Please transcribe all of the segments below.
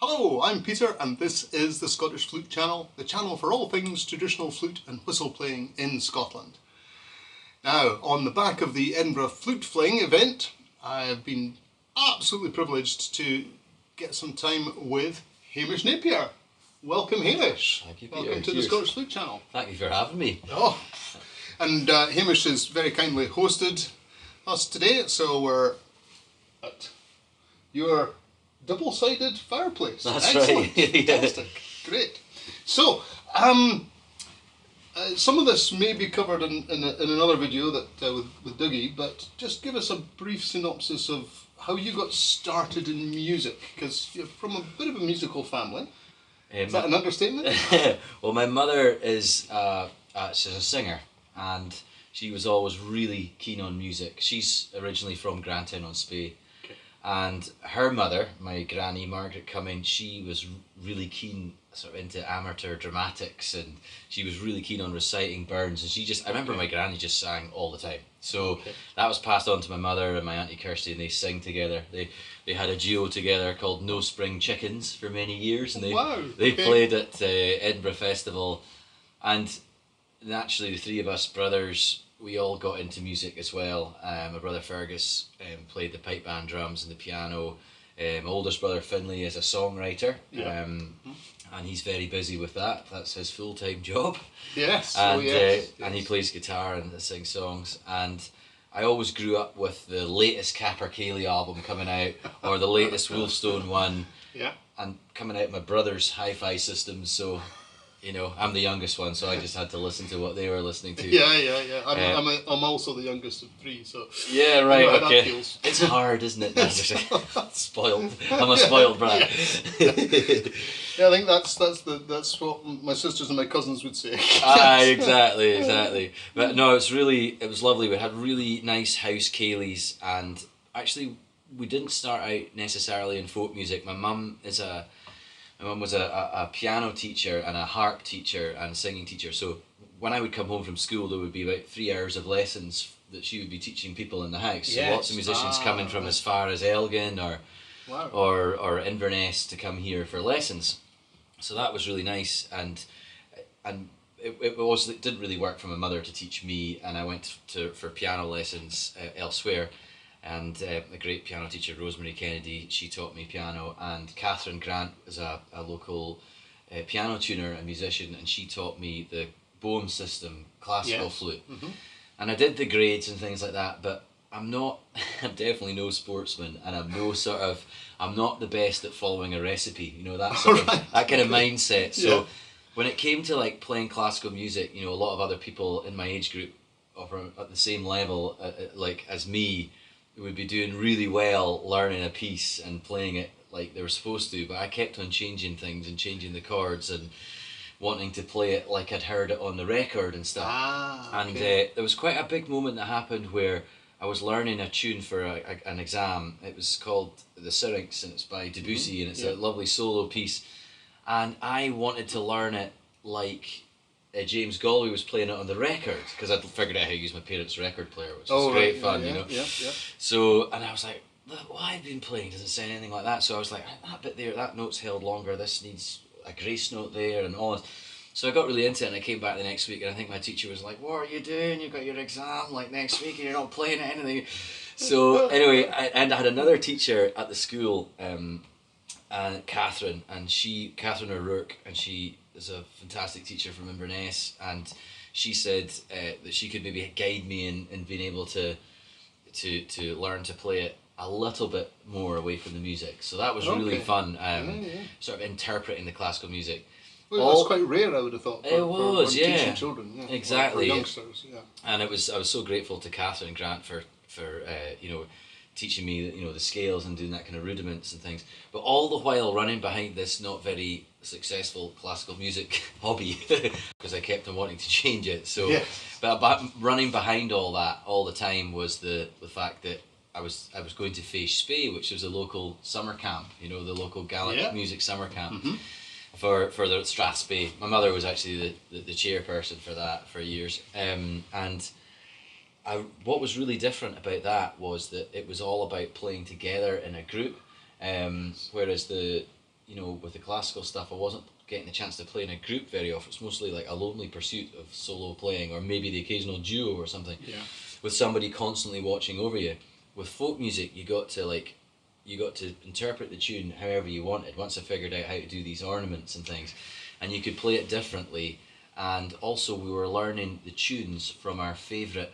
Hello, I'm Peter and this is the Scottish Flute Channel, the channel for all things traditional flute and whistle playing in Scotland. Now, on the back of the Edinburgh Flute Fling event, I've been absolutely privileged to get some time with Hamish Napier. Welcome, Hamish. Thank you, Peter. Welcome to the Scottish Flute Channel. Thank you for having me. Oh, and Hamish has very kindly hosted us today, so we're at your double-sided fireplace. That's excellent. right. Fantastic. Great. So, some of this may be covered in another video that with Dougie, but just give us a brief synopsis of how you got started in music, because you're from a bit of a musical family. Is that an understatement? Well, my mother is she's a singer, and she was always really keen on music. She's originally from Grantown-on-Spey. And her mother, my granny Margaret Cumming, she was really keen, sort of into amateur dramatics, and she was really keen on reciting Burns. And I remember my granny just sang all the time. So that was passed on to my mother and my auntie Kirsty, and they sing together. They had a duo together called No Spring Chickens for many years, and they played at Edinburgh Festival. And naturally, the three of us brothers, we all got into music as well. My brother Fergus played the pipe band drums and the piano. My oldest brother Finlay is a songwriter, and he's very busy with that. That's his full-time job. Yes. And, yes. And he plays guitar and sings songs. And I always grew up with the latest Capper Cayley album coming out, or the latest Wolfstone one, and coming out my brother's hi-fi systems. So, you know, I'm the youngest one, so I just had to listen to what they were listening to. Yeah. I'm also the youngest of three, so yeah, right. You know how okay. that feels. It's hard, isn't it? Spoiled. I'm a spoiled brat. Yeah, I think that's what my sisters and my cousins would say. Exactly. But no, it was lovely. We had really nice house Cayleys, and actually we didn't start out necessarily in folk music. My mum was a piano teacher and a harp teacher and singing teacher. So when I would come home from school, there would be about 3 hours of lessons that she would be teaching people in the house. So lots of musicians coming from as far as Elgin or Inverness to come here for lessons. So that was really nice, and it didn't really work for my mother to teach me, and I went for piano lessons elsewhere. And a great piano teacher, Rosemary Kennedy, she taught me piano, and Catherine Grant is a local piano tuner and musician, and she taught me the Boehm system, classical flute. And I did the grades and things like that, but I'm definitely no sportsman, and I'm not the best at following a recipe, you know, that kind of mindset. So when it came to like playing classical music, you know, a lot of other people in my age group at the same level like as me would be doing really well learning a piece and playing it like they were supposed to, but I kept on changing things and changing the chords and wanting to play it like I'd heard it on the record and stuff. And there was quite a big moment that happened where I was learning a tune for an exam. It was called The Syrinx, and it's by Debussy, and it's a lovely solo piece. And I wanted to learn it like James Galway was playing it on the record, because I'd figured out how to use my parents' record player, which was great fun, you know. So, and I was like, what I've been playing doesn't sound anything like that. So I was like, that bit there, that note's held longer, this needs a grace note there, and all this. So I got really into it, and I came back the next week, and I think my teacher was like, what are you doing? You've got your exam like next week, and you're not playing at anything. So anyway, I had another teacher at the school, Catherine O'Rourke, and she is a fantastic teacher from Inverness, and she said that she could maybe guide me in being able to learn to play it a little bit more away from the music. So that was really fun, sort of interpreting the classical music. Well, that's quite rare, I would have thought. For teaching children, exactly, or youngsters, And I was so grateful to Catherine Grant for you know, teaching me, you know, the scales and doing that kind of rudiments and things. But all the while running behind this not very successful classical music hobby, because I kept on wanting to change it. So, but running behind all that all the time was the fact that I was going to Fèis Spey, which was a local summer camp, you know, the local Gaelic music summer camp. For the Strathspey. My mother was actually the chairperson for that for years, and what was really different about that was that it was all about playing together in a group, whereas the you know, with the classical stuff, I wasn't getting the chance to play in a group very often. It's mostly like a lonely pursuit of solo playing, or maybe the occasional duo or something, with somebody constantly watching over you. With folk music, you got to interpret the tune however you wanted. Once I figured out how to do these ornaments and things, and you could play it differently, and also we were learning the tunes from our favourite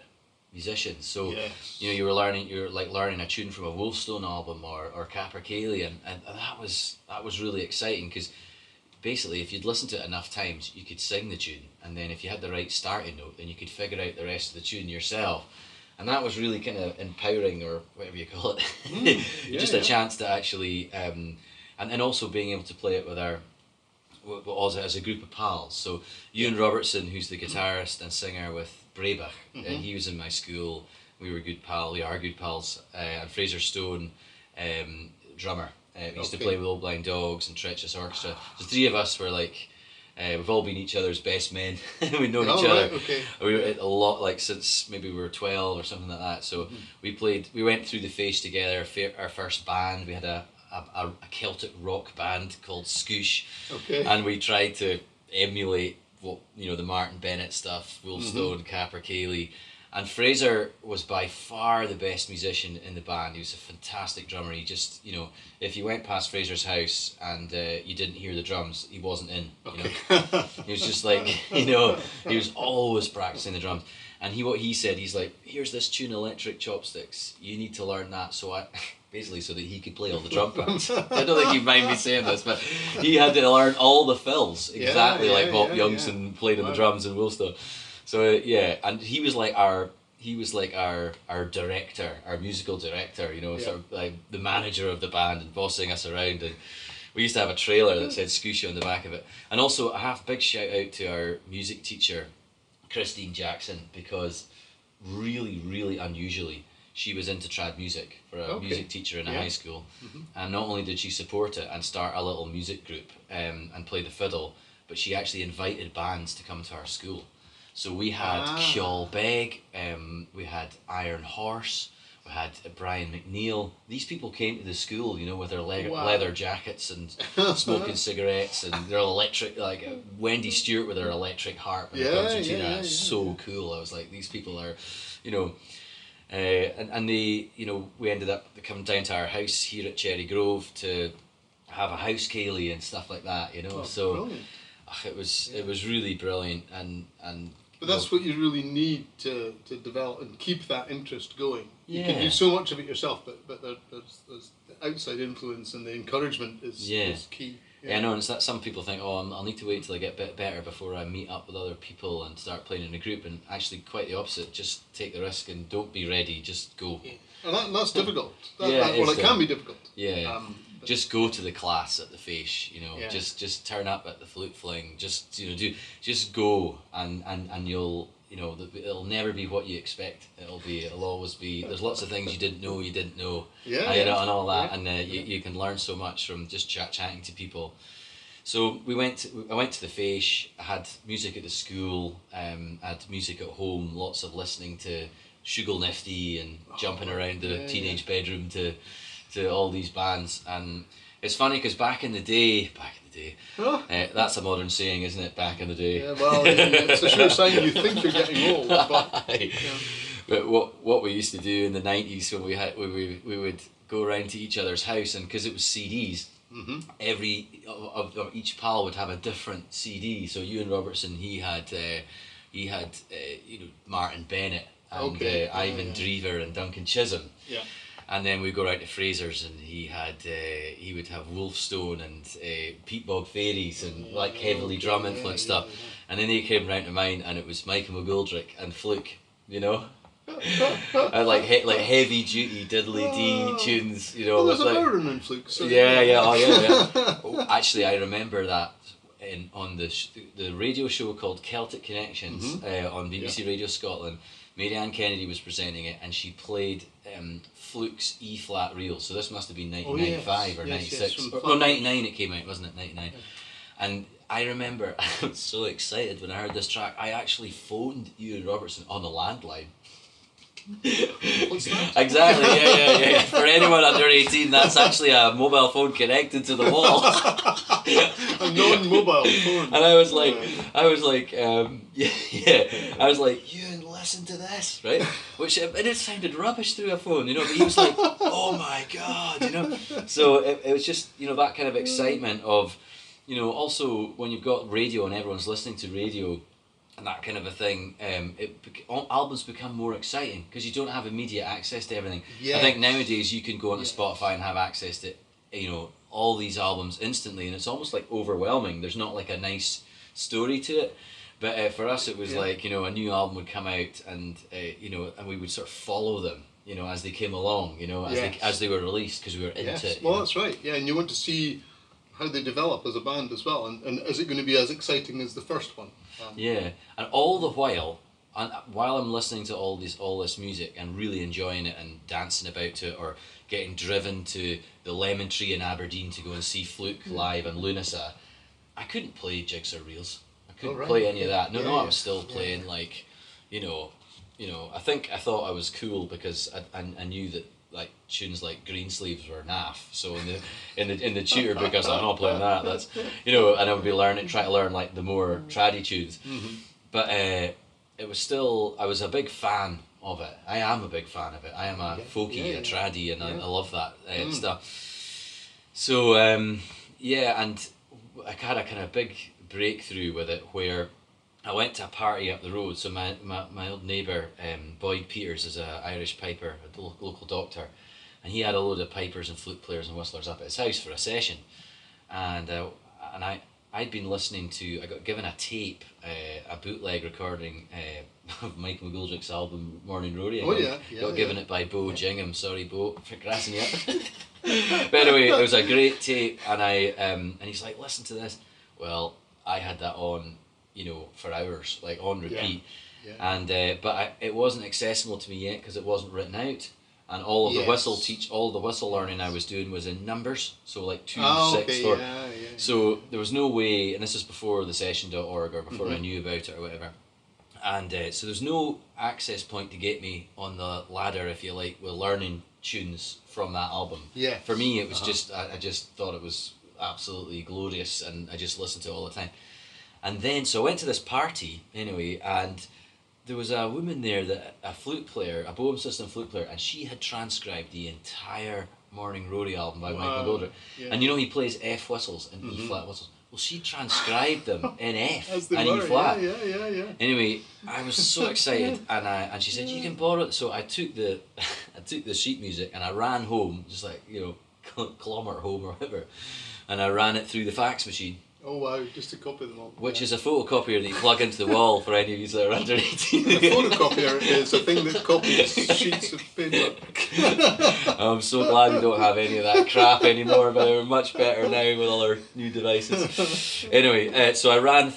musicians. So you know, you're like learning a tune from a Wolfstone album or Capercaillie, and that was really exciting, because basically if you'd listened to it enough times, you could sing the tune, and then if you had the right starting note, then you could figure out the rest of the tune yourself. And that was really kind of empowering, or whatever you call it. Just a chance to actually, and also being able to play it with as a group of pals. So Ewan Robertson, who's the guitarist and singer with Braebach, he was in my school. We were good pals. We are good pals. And Fraser Stone, drummer. We used to play with Old Blind Dogs and Treacherous Orchestra. So three of us were like, we've all been each other's best men. We've known each other. We were a lot, like, since maybe we were 12 or something like that. So we went through the phase together. Our first band, we had a Celtic rock band called Scoosh, and we tried to emulate what, you know, the Martin Bennett stuff, Wolfstone, Capercaillie. And Fraser was by far the best musician in the band. He was a fantastic drummer. He just, you know, if you went past Fraser's house and you didn't hear the drums, he wasn't in. You know, he was just like, you know, he was always practicing the drums. And what he said, he's like, here's this tune, Electric Chopsticks. You need to learn that, basically so that he could play all the drum parts. I don't think he'd mind me saying this, but he had to learn all the fills exactly like Bob Youngson played on the drums in Woolstone. So and he was like our director, our musical director, you know, sort of like the manager of the band and bossing us around. And we used to have a trailer that said Scooshy on the back of it. And also a big shout out to our music teacher, Christine Jackson, because really, really unusually, she was into trad music for a music teacher in a high school. And not only did she support it and start a little music group and play the fiddle, but she actually invited bands to come to our school. So we had Kjol Beg, we had Iron Horse, we had Brian McNeil. These people came to the school, you know, with their leather jackets and smoking cigarettes, and their electric, like Wendy Stewart with her electric harp and concertina. So cool. I was like, these people are, you know, and they, you know, we ended up coming down to our house here at Cherry Grove to have a house ceilidh and stuff like that, you know. Brilliant. It was really brilliant, and but that's what you really need to develop and keep that interest going. You can do so much of it yourself, but there's the outside influence, and the encouragement is key. I know, and it's that some people think, I'll need to wait till I get a bit better before I meet up with other people and start playing in a group, and actually quite the opposite. Just take the risk and don't be ready, just go. And that's difficult. It can be difficult. Just go to the class at the Fèis, you know. Just turn up at the Flute Fling. Just, you know, just go, and you'll, you know, it'll never be what you expect. It'll always be. There's lots of things you didn't know, you know, and all that, and you can learn so much from just chatting to people. So I went to the Fèis. I had music at the school. Had music at home. Lots of listening to Shugal Nifty and jumping around the teenage bedroom to all these bands. And it's funny because back in the day, that's a modern saying, isn't it? Back in the day. Yeah, well, it's a sure sign you think you're getting old. But what we used to do in the 90s when we would go around to each other's house, and because it was CDs, every of each pal would have a different CD. So Ewan Robertson, he had you know, Martin Bennett and Ivan Drever and Duncan Chisholm. Yeah. And then we'd go right to Fraser's, and he would have Wolfstone and Pete Bog Fairies and like heavily drum influenced stuff. And then they came round to mine, and it was Michael McGoldrick and Fluke, you know. And like heavy duty diddly dee tunes, you know. Well, there's a Burden in Fluke. So Actually, I remember that on the radio show called Celtic Connections on BBC Radio Scotland. Mary Ann Kennedy was presenting it, and she played Fluke's E-flat reel. So this must have been 1995 or 96. No, 99 it came out, wasn't it? 99. And I remember I was so excited when I heard this track. I actually phoned Ewan Robertson on the landline. What's that? Exactly, yeah. For anyone under 18, that's actually a mobile phone connected to the wall. A non-mobile phone. And I was like, I was like, you listen to this, right? Which, and it sounded rubbish through a phone, you know, but he was like, oh my God, you know. So it was just, you know, that kind of excitement of, you know, also when you've got radio and everyone's listening to radio, and that kind of a thing, albums become more exciting because you don't have immediate access to everything. Yes. I think nowadays you can go onto Spotify and have access to, you know, all these albums instantly, and it's almost like overwhelming. There's not like a nice story to it. But for us, it was like, you know, a new album would come out, and you know, and we would sort of follow them, you know, as they came along, you know, as they were released, because we were into it. Well, that's right. Yeah, and you want to see how they develop as a band as well, and is it going to be as exciting as the first one? And all the while I'm listening to all this music and really enjoying it and dancing about to it, or getting driven to the Lemon Tree in Aberdeen to go and see Flute live and Lunasa, I couldn't play jigs or reels. I couldn't play any of that. No, I was still playing like, you know, I thought I was cool because I knew that like tunes like Greensleeves were naff. So in the tutor book I was like, I'm not playing that. That's, you know, and I would be trying to learn like the more traddy tunes. Mm-hmm. But it was still, I was a big fan of it. I am a big fan of it. I am a folky, a traddy, and I love that stuff. So and I had a kind of big breakthrough with it where I went to a party up the road. So my old neighbour, Boyd Peters, is an Irish piper, a local doctor, and he had a load of pipers and flute players and whistlers up at his house for a session, and I'd been listening to, I got given a tape, a bootleg recording of Mike McGoldrick's album Morning Rory. Got given it by Bo Jingham. Sorry, Bo, for grassing you up. But anyway, it was a great tape, and and he's like, listen to this. Well, I had that on, you know, for hours, like on repeat, and but it wasn't accessible to me yet because it wasn't written out, and all of the whistle learning I was doing was in numbers, so like 2, 6, 4. So there was no way, and this is before the session.org or before I knew about it or whatever, and so there's no access point to get me on the ladder, if you like, with learning tunes from that album. Yeah. For me, it was just I just thought it was absolutely glorious, and I just listened to it all the time. And then, so I went to this party, anyway, and there was a woman there, a flute player, a Boehm system flute player, and she had transcribed the entire Morning Rory album by Mike McGoldrick. Yeah. And you know he plays F whistles and E flat whistles. Well, she transcribed them in F and E flat. Yeah. Anyway, I was so excited, and she said, you can borrow it. So I took the sheet music and I ran home, just like, you know, kilometre home or whatever, and I ran it through the fax machine. Oh wow, just to copy them all. Which is a photocopier that you plug into the wall for any of you that are under 18. A photocopier is a thing that copies sheets of paper. I'm so glad we don't have any of that crap anymore, but we're much better now with all our new devices. Anyway, so I ran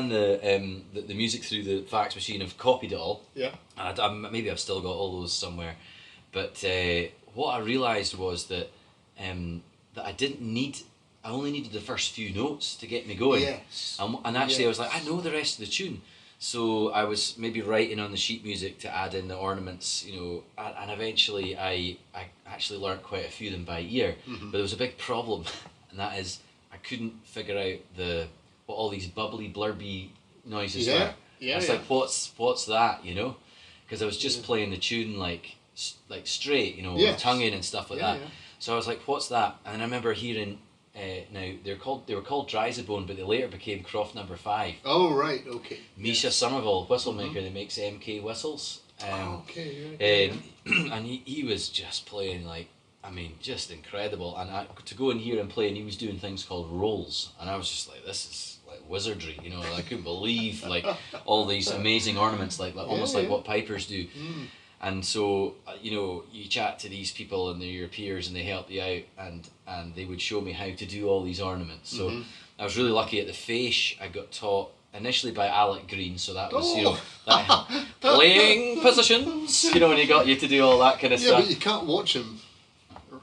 the music through the fax machine. I've copied it all. Yeah. And maybe I've still got all those somewhere. But what I realised was that I only needed the first few notes to get me going. Yes. And actually I was like, I know the rest of the tune. So I was maybe writing on the sheet music to add in the ornaments, you know, and eventually I actually learnt quite a few of them by ear. But there was a big problem, and that is I couldn't figure out what all these bubbly, blurby noises were. Yeah, it's like, what's that, you know? Because I was just playing the tune like straight, you know, with tongue in and stuff like that. Yeah. So I was like, what's that? And I remember hearing, now they were called Dryzabone, but they later became Croft Number 5. Oh right, okay. Misha Somerville, whistle maker, that makes MK whistles. And he was just playing like, I mean, just incredible. And to go and hear him play, and he was doing things called rolls, and I was just like, this is like wizardry, you know. I couldn't believe like all these amazing ornaments, like almost like what pipers do. And so, you know, you chat to these people and they're your peers and they help you out, and they would show me how to do all these ornaments. So I was really lucky at the Faish. I got taught initially by Alec Green, so that was, you know, that playing positions, you know, and he got you to do all that kind of stuff. Yeah, but you can't watch him.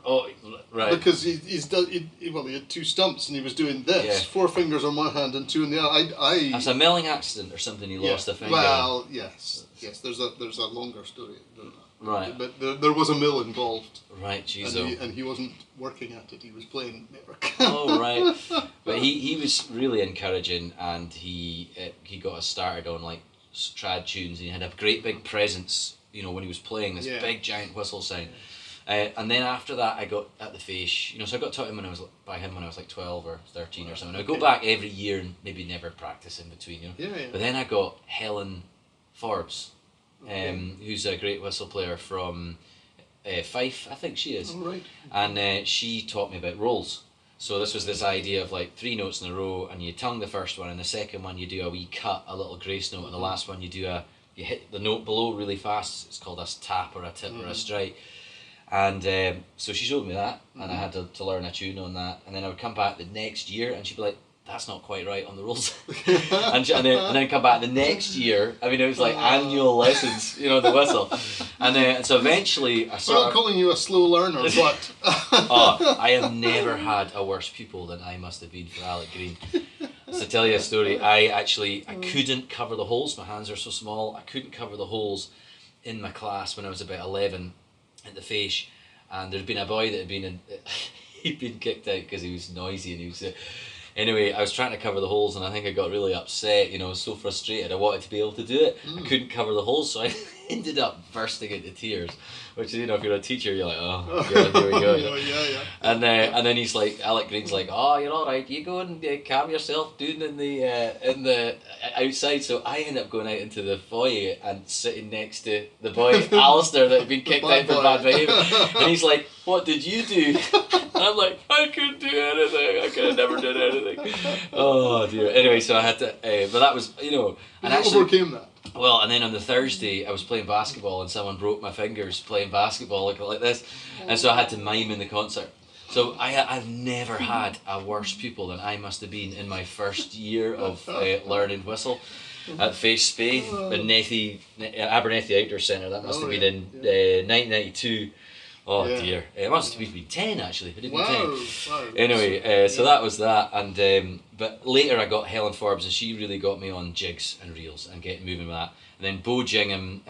Oh, right. Because he had 2 stumps and he was doing this, 4 fingers on one hand and 2 in the other. That's a milling accident or something. He lost a finger. Well, yes. There's a longer story than that. Right. But there was a mill involved. Right, geez. And he wasn't working at it, he was playing network. Oh, right. But he was really encouraging, and he got us started on like trad tunes, and he had a great big presence, you know, when he was playing this big giant whistle sound. And then after that I got at the Fish, you know, so I got taught him when I was like 12 or 13 or something. I would go back every year and maybe never practice in between, you know. Yeah. But then I got Helen Forbes, who's a great whistle player from Fife, I think she is. Oh, right. And she taught me about rolls. So this idea of like 3 notes in a row, and you tongue the first one, and the second one you do a wee cut, a little grace note, and the last one you hit the note below really fast. It's called a tap or a tip or a strike. And so she showed me that, and I had to learn a tune on that. And then I would come back the next year, and she'd be like, "That's not quite right on the rolls." and then come back the next year. I mean, it was like annual lessons, you know, the whistle. And so eventually, I'm not calling you a slow learner, but I have never had a worse pupil than I must have been for Alec Green. So to tell you a story, I couldn't cover the holes. My hands are so small. I couldn't cover the holes in my class when I was about 11 at the Fish, and there'd been a boy that had been he'd been kicked out because he was noisy, and he was anyway, I was trying to cover the holes, and I think I got really upset, you know, I was so frustrated. I wanted to be able to do it. I couldn't cover the holes, so I ended up bursting into tears, which, you know, if you're a teacher, you're like, oh, God, here we go. yeah. And then he's like, Alec Green's like, oh, you're all right, you go and calm yourself down in the outside. So I ended up going out into the foyer and sitting next to the boy, Alistair, that had been kicked out for bad behaviour. And he's like, what did you do? And I'm like, I couldn't do anything. I could have never done anything. Oh dear. Anyway, so I had to, but that was, you know, and you actually overcame that. Well, and then on the Thursday, I was playing basketball, and someone broke my fingers playing basketball like this, and so I had to mime in the concert. So I've never had a worse pupil than I must have been in my first year of learning whistle at Face Spade in Abernethy Outdoor Centre. That must have been in 1992. Oh dear, it must have been 10 actually. It had been 10. Wow. Anyway, so that was that, and but later I got Helen Forbes, and she really got me on jigs and reels and getting moving with that. And then Bo Gingham,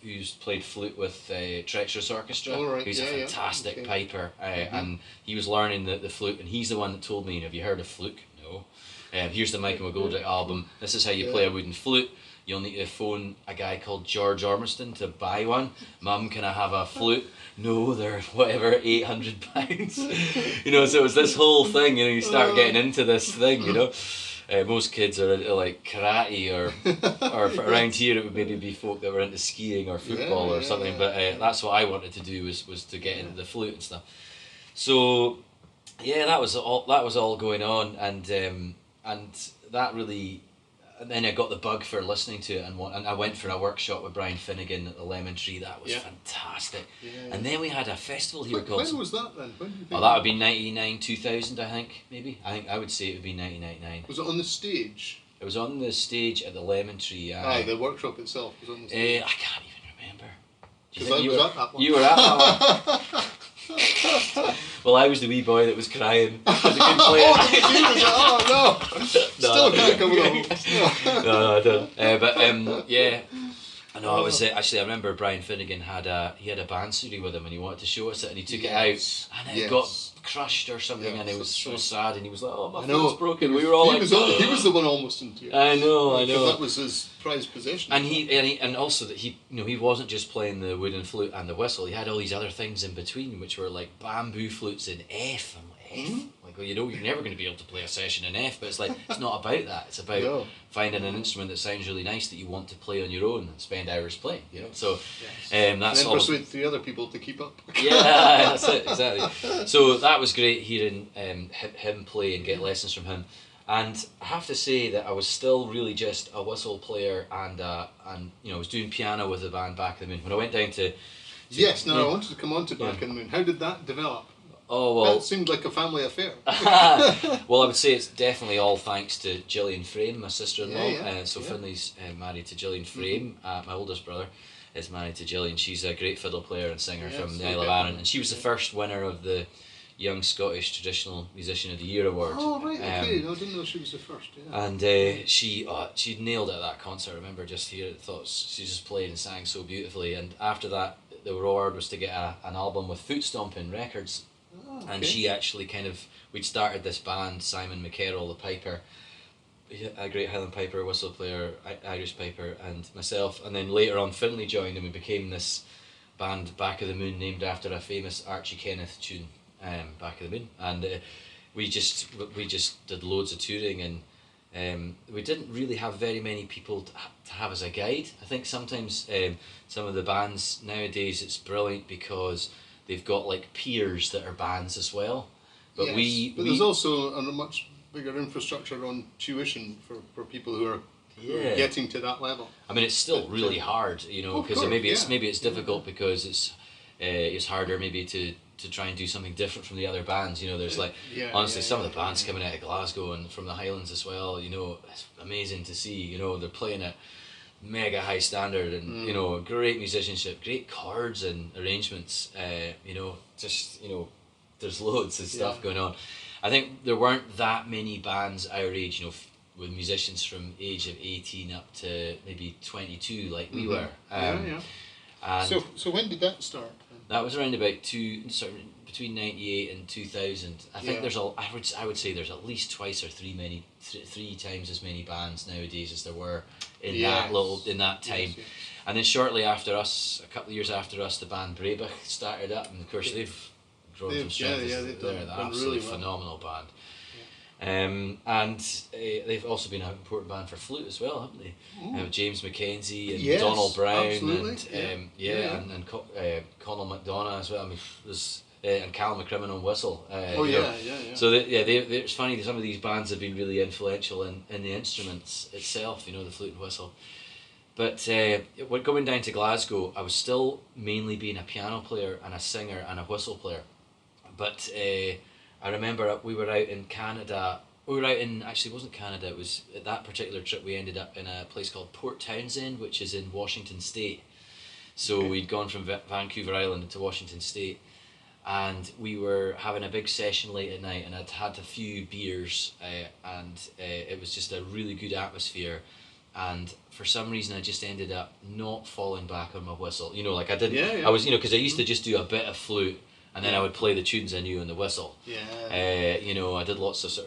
who's played flute with Treacherous Orchestra, who's a fantastic piper, and he was learning the flute, and he's the one that told me, have you heard of Flute? No. Here's the Michael McGoldrick album. This is how you play a wooden flute. You'll need to phone a guy called George Ormiston to buy one. Mum, can I have a flute? No, they're whatever, £800. You know, so it was this whole thing, you know, you start getting into this thing, you know. Most kids are into like karate or around here it would maybe be folk that were into skiing or football or something, but that's what I wanted to do was to get into the flute and stuff. So yeah, that was all going on, and that really. And then I got the bug for listening to it, and I went for a workshop with Brian Finnegan at the Lemon Tree. That was fantastic. Yeah. And then we had a festival here called... When was that then? When do you think that would be 99, 2000, I think, maybe. I would say it would be 1999. Was it on the stage? It was on the stage at the Lemon Tree. The workshop itself was on the stage. I can't even remember. Because I was at that one. You were at that one. Well, I was the wee boy that was crying because he couldn't play it. Oh no! Still can't come along. No, I don't. But yeah, I know. I was actually. I remember Brian Finnegan had a band CD with him, and he wanted to show us it, and he took it out, and it got crushed or something, and it was so sad, and he was like, "Oh, my foot's broken." We were all he was the one almost in tears. I know. That was his prized possession. And also that he wasn't just playing the wooden flute and the whistle. He had all these other things in between, which were like bamboo flutes in F. I'm like, F? Like, well, you know, you're never going to be able to play a session in F, but it's like, it's not about that. It's about finding an instrument that sounds really nice that you want to play on your own and spend hours playing, you know. So that's and then all. Persuade 3 other people to keep up. Yeah, that's it, exactly. So that was great hearing him play and get lessons from him. And I have to say that I was still really just a whistle player, and you know, I was doing piano with the band Back in the Moon. When I went down to I wanted to come on to Back in the Moon. How did that develop? Oh well, that seemed like a family affair. Well, I would say it's definitely all thanks to Gillian Frame, my sister-in-law. Finley's married to Gillian Frame. My oldest brother is married to Gillian. She's a great fiddle player and singer from the Isle of Arran, and she was the first winner of the Young Scottish Traditional Musician of the Year award. Oh right, okay. No, I didn't know she was the first. Yeah. And she nailed it at that concert. I remember just hearing it. Thought she just played and sang so beautifully. And after that, the reward was to get an album with Foot Stomping Records. Oh, okay. And she actually we'd started this band, Simon McCarroll, the piper, a great Highland piper, whistle player, Irish piper, and myself. And then later on Finlay joined and we became this band, Back of the Moon, named after a famous Archie Kenneth tune, Back of the Moon. And we just did loads of touring, and we didn't really have very many people to have as a guide. I think sometimes some of the bands nowadays, it's brilliant because they've got like peers that are bands as well. But yes, there's also a much bigger infrastructure on tuition for people who are getting to that level. I mean, it's still really hard, you know, because maybe it's difficult because it's harder maybe to try and do something different from the other bands. You know, there's like honestly some of the bands coming out of Glasgow and from the Highlands as well. You know, it's amazing to see. You know, they're playing at mega high standard and you know, great musicianship, great chords and arrangements. You know, just you know, there's loads of stuff going on. I think there weren't that many bands our age, you know, with musicians from age of 18 up to maybe 22 like we were. And so when did that start? That was around about between 98 and 2000. I think I would say there's at least twice or three times as many bands nowadays as there were in that time. Yes. And then shortly after us, a couple of years after us, the band Brebach started up, and of course they've grown from strength to strength. They're an absolutely phenomenal band. And they've also been an important band for Flute as well, haven't they? James Mackenzie and Donald Brown and Conal McDonough as well. I mean, there's and Cal McCrimmon on whistle. So it's funny. Some of these bands have been really influential in the instruments itself. You know, the flute and whistle. But going down to Glasgow, I was still mainly being a piano player and a singer and a whistle player. But I remember we were out in Canada. Actually, it wasn't Canada. It was at that particular trip we ended up in a place called Port Townsend, which is in Washington State. So we'd gone from Vancouver Island to Washington State, and we were having a big session late at night, and I'd had a few beers, and it was just a really good atmosphere. And for some reason, I just ended up not falling back on my whistle. You know, like I didn't. I was, you know, because I used to just do a bit of flute. And then I would play the tunes I knew on the whistle. You know, I did lots of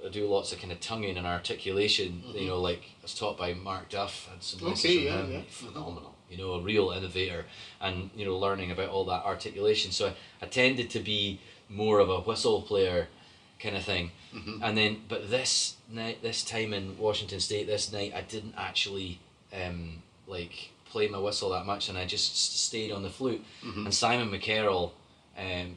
I do lots of kind of tonguing and articulation. You know, like I was taught by Mark Duff. Had some lessons from him. Phenomenal. You know, a real innovator, and you know, learning about all that articulation. So I tended to be more of a whistle player, kind of thing. And then, but this time in Washington State, this night I didn't actually like play my whistle that much, and I just stayed on the flute. And Simon McCarroll.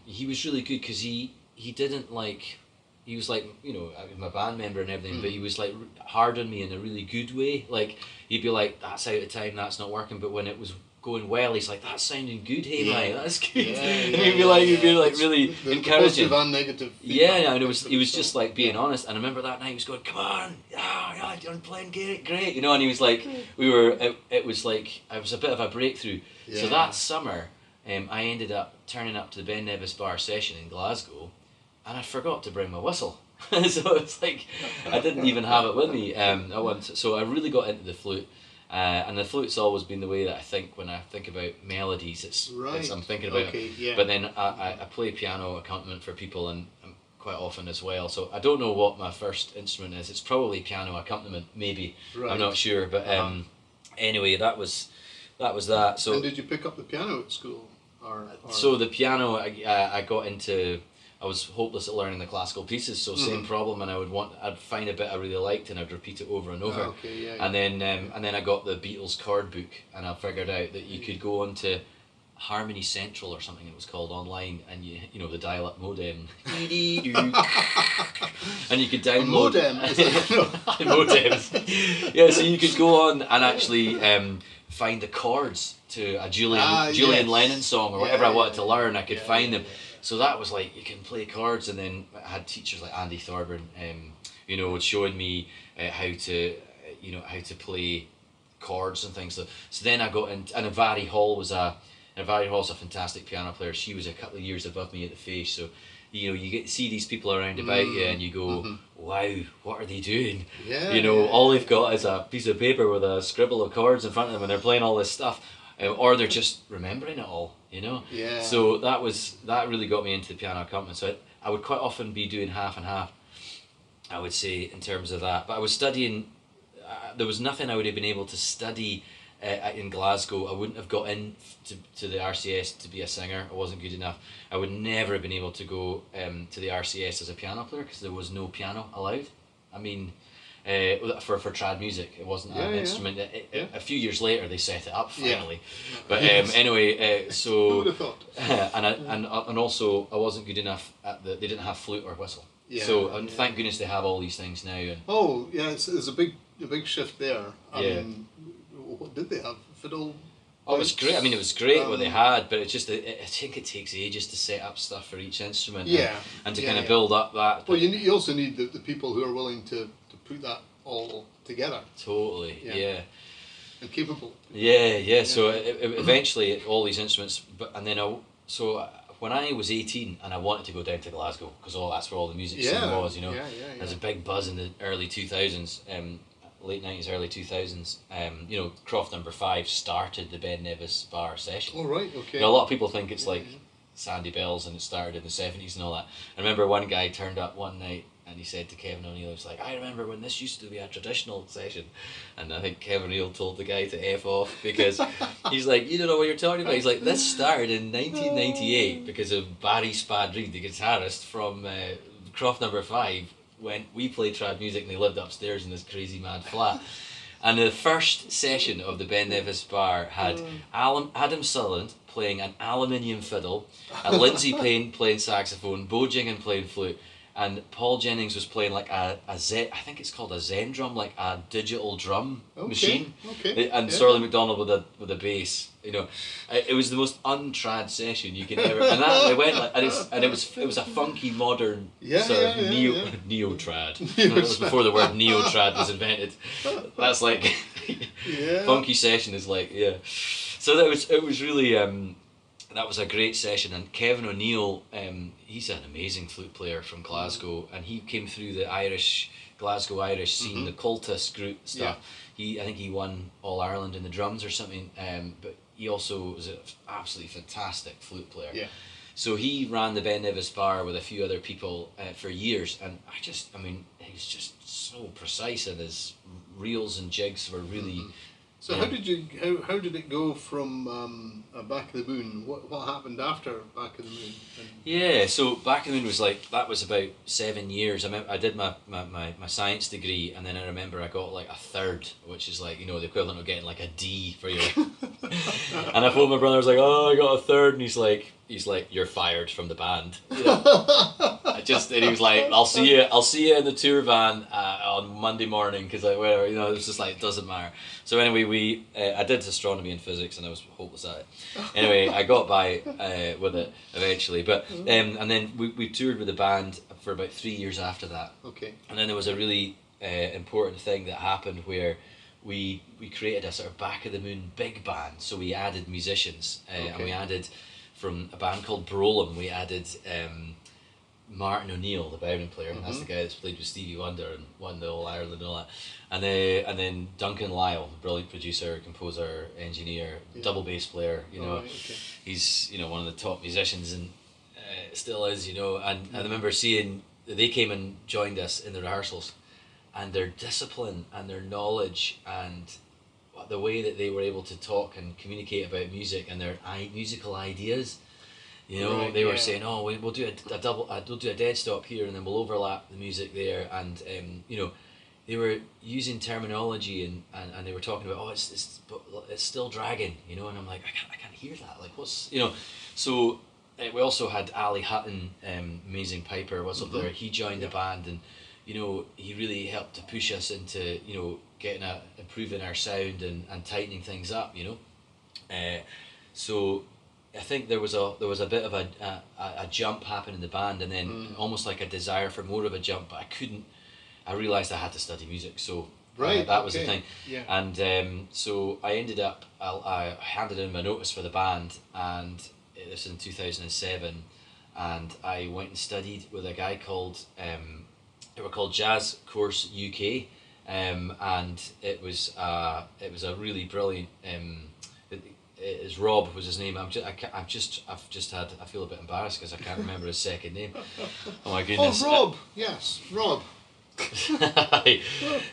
He was really good because he didn't like, he was like, you know, my band member and everything, but he was like hard on me in a really good way. Like he'd be like, that's out of time, that's not working. But when it was going well, he's like, that's sounding good, hey mate, that's good. And he'd be like really encouraging. Positive and negative. And he was just like being honest. And I remember that night he was going, come on, you're playing great, you know. And he was like, it was like, it was a bit of a breakthrough. So that summer, I ended up turning up to the Ben Nevis Bar session in Glasgow, and I forgot to bring my whistle. So it's like I didn't even have it with me at once. So I really got into the flute, and the flute's always been the way that I think when I think about melodies. It's I'm thinking about it. But then I play piano accompaniment for people and quite often as well. So I don't know what my first instrument is. It's probably piano accompaniment, maybe. I'm not sure. But anyway, that was that. So and did you pick up the piano at school? So the piano, I got into. I was hopeless at learning the classical pieces, so same problem, and I'd find a bit I really liked, and I'd repeat it over and over. And then I got the Beatles chord book, and I figured out that you could go onto Harmony Central or something it was called online, and you know the dial-up modem, and you could download modems. Yeah, so you could go on and actually find the chords to a Julian Lennon song or whatever I wanted to learn. I could find them. So that was like, you can play chords. And then I had teachers like Andy Thorburn, you know, showing me how to play chords and things. So then I got in, and Vary Hall's a fantastic piano player. She was a couple of years above me at the face. So, you know, you get to see these people around about you, and you go, wow, what are they doing? All they've got is a piece of paper with a scribble of chords in front of them, and they're playing all this stuff. or they're just remembering it all, you know. Yeah. So that really got me into the piano accompaniment. So I would quite often be doing half and half, I would say, in terms of that. But I was studying. There was nothing I would have been able to study in Glasgow. I wouldn't have got in to the RCS to be a singer. I wasn't good enough. I would never have been able to go to the RCS as a piano player because there was no piano allowed. I mean, for trad music, it wasn't an instrument. A few years later, they set it up finally. Yeah. But anyway, so Who would have thought? and also I wasn't good enough at they didn't have flute or whistle. Yeah, So thank goodness they have all these things now. And oh yeah, there's a big shift there. I mean, what did they have? Fiddle. Oh, it was great. I mean, it was great what they had, but it's just I think it takes ages to set up stuff for each instrument. And to kind of build up that. Well, you also need the people who are willing to put that all together. Totally. Yeah. And capable. Yeah. So eventually, all these instruments, when I was 18 and I wanted to go down to Glasgow because that's where all the music scene was, you know. There's a big buzz in the early 2000s, late 90s, early 2000s. You know, Croft Number 5 started the Ben Nevis Bar session. Oh right, okay. You know, a lot of people think it's like Sandy Bells and it started in the 70s and all that. I remember one guy turned up one night and he said to Kevin O'Neill, he was like, I remember when this used to be a traditional session. And I think Kevin O'Neill told the guy to F off because he's like, you don't know what you're talking about. He's like, this started in 1998 because of Barry Spad Reid, the guitarist from Croft Number 5, when we played trad music and they lived upstairs in this crazy mad flat. And the first session of the Ben Nevis Bar had Adam Sutherland playing an aluminium fiddle, Lindsay Payne playing saxophone, Bo Jingen playing flute, and Paul Jennings was playing like I think it's called a Zen drum, like a digital drum machine. Okay. And Sorley McDonald with a bass. You know, it was the most untrad session you could ever. And that they went like, and it was a funky modern sort of neo trad. That was before the word neo trad was invented. That's like funky session is like So it was really. That was a great session, and Kevin O'Neill, he's an amazing flute player from Glasgow, and he came through the Glasgow Irish scene, the cultist group stuff. I think he won All Ireland in the drums or something, but he also was an absolutely fantastic flute player. Yeah. So he ran the Ben Nevis Bar with a few other people for years, and he was just so precise, and his reels and jigs were really. So how did it go from Back of the Moon? What happened after Back of the Moon? So Back of the Moon was that was about 7 years. I did my science degree, and then I remember I got like a third, which is like, you know, the equivalent of getting like a D for your. And I phoned my brother. I was like, oh, I got a third, and he's like, you're fired from the band. You know? And he was like, I'll see you in the tour van on Monday morning, because whatever, you know, it was just like, it doesn't matter. So anyway, I did astronomy and physics, and I was hopeless at it. Anyway, I got by with it eventually, but and then we toured with the band for about 3 years after that. Okay. And then there was a really important thing that happened where we created a sort of Back of the Moon big band. So we added musicians, and we added, from a band called Brolem, we added Martin O'Neill, the violin player, and that's the guy that's played with Stevie Wonder and won the All Ireland and all that. And then Duncan Lyle, brilliant producer, composer, engineer, double bass player. You know, he's, you know, one of the top musicians, and still is. You know, and I remember seeing they came and joined us in the rehearsals, and their discipline and their knowledge and the way that they were able to talk and communicate about music and their musical ideas. You know, they were saying, "Oh, we'll do we'll do a dead stop here, and then we'll overlap the music there." And you know, they were using terminology and they were talking about, "Oh, it's still dragging," you know. And I'm like, I can't hear that. Like, what's, you know? So we also had Ali Hutton, amazing piper, whistle player. He joined the band, and you know, he really helped to push us into, you know, improving our sound and tightening things up. You know, so. I think there was a bit of a jump happen in the band, and then almost like a desire for more of a jump, but I realised I had to study music, so that was the thing. Yeah. And so I ended up, I handed in my notice for the band, and this was in 2007, and I went and studied with a guy called, they were called Jazz Course UK, and it was a really brilliant, is Rob was his name. I've just had. I feel a bit embarrassed because I can't remember his second name. Oh my goodness. Oh, Rob. Yes, Rob.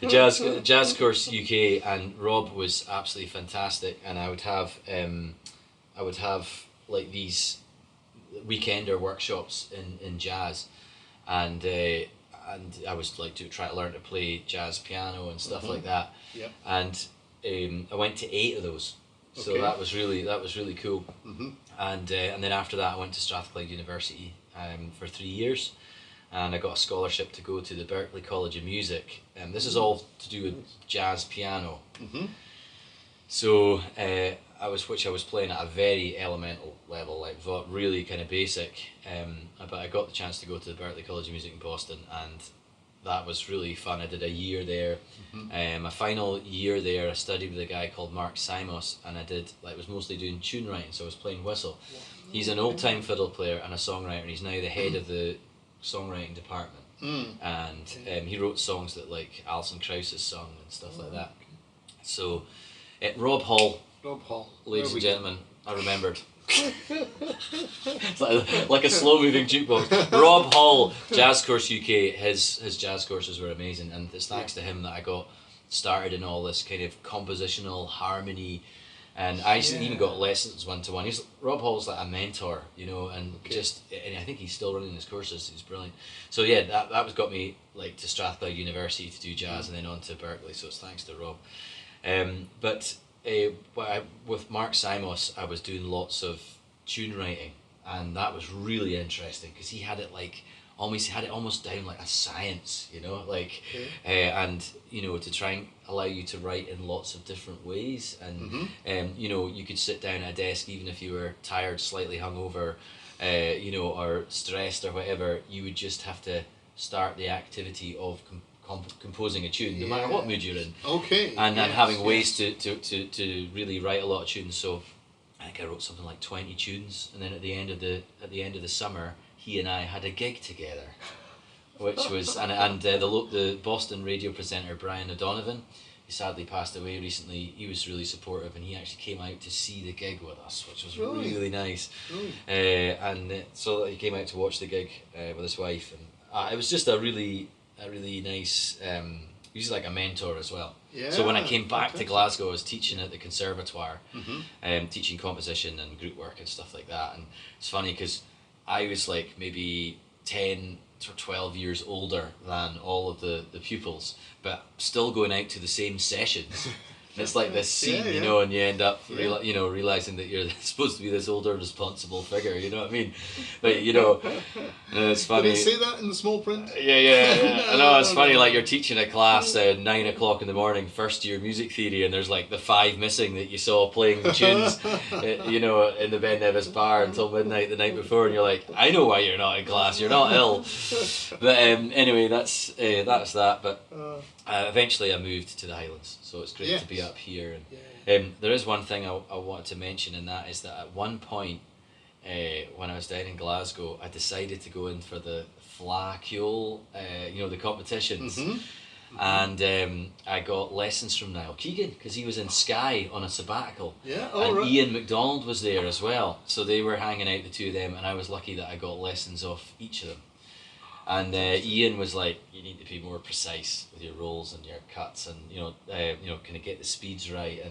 Jazz Course UK, and Rob was absolutely fantastic, and I would have like these weekender workshops in jazz, and I was like to try to learn to play jazz piano and stuff like that. Yep. And I went to 8 of those, so Okay. that was really cool. And then after that I went to Strathclyde University for 3 years, and I got a scholarship to go to the Berklee College of Music, and this is all to do with jazz piano. So I was playing at a very elemental level, like really kind of basic, but I got the chance to go to the Berklee College of Music in Boston, and that was really fun. I did a year there. My final year there, I studied with a guy called Mark Simos, and I was mostly doing tune writing, so I was playing whistle. He's an old-time fiddle player and a songwriter, and he's now the head of the songwriting department. And he wrote songs that like Alison Krauss has sung and stuff like that. So Rob Hall, ladies and gentlemen, I remembered. It's like a slow-moving jukebox. Rob Hall, Jazz Course UK. His jazz courses were amazing, and it's thanks to him that I got started in all this kind of compositional harmony. And I even got lessons 1-to-1. Rob Hall's like a mentor, you know, and and I think he's still running his courses. He's brilliant. So yeah, that got me like to Strathclyde University to do jazz, and then on to Berklee. So it's thanks to Rob. With Mark Simos, I was doing lots of tune writing, and that was really interesting because he had it almost down like a science, you know, like, and you know, to try and allow you to write in lots of different ways, and you know, you could sit down at a desk even if you were tired, slightly hungover, you know, or stressed or whatever. You would just have to start the activity of composing a tune, no matter what mood you're in. And having ways to really write a lot of tunes. So I think I wrote something like 20 tunes, and then at the end of the summer, he and I had a gig together, which was and the Boston radio presenter Brian O'Donovan, he sadly passed away recently. He was really supportive, and he actually came out to see the gig with us, which was really nice. So he came out to watch the gig with his wife, and it was just a really nice. He's like a mentor as well. So when I came back to Glasgow, I was teaching at the Conservatoire, teaching composition and group work and stuff like that. And it's funny because I was like maybe 10 or 12 years older than all of the pupils, but still going out to the same sessions. And it's like this scene, you know, and you end up realizing that you're supposed to be this older, responsible figure. You know what I mean? But you know, it's funny. Did they say that in the small print? Yeah. I know, it's funny. Like you're teaching a class at 9 o'clock in the morning, first year music theory, and there's like the 5 missing that you saw playing the tunes, you know, in the Ben Nevis bar until midnight the night before, and you're like, I know why you're not in class. You're not ill. But anyway, that's that. But eventually I moved to the Highlands, so it's great to be up here. And there is one thing I wanted to mention, and that is that at one point when I was down in Glasgow, I decided to go in for the Flacule, you know, the competitions. And I got lessons from Niall Keegan because he was in Skye on a sabbatical. Ian MacDonald was there as well, so they were hanging out, the two of them, and I was lucky that I got lessons off each of them. And Ian was like, you need to be more precise with your rolls and your cuts, and you know, kind of get the speeds right,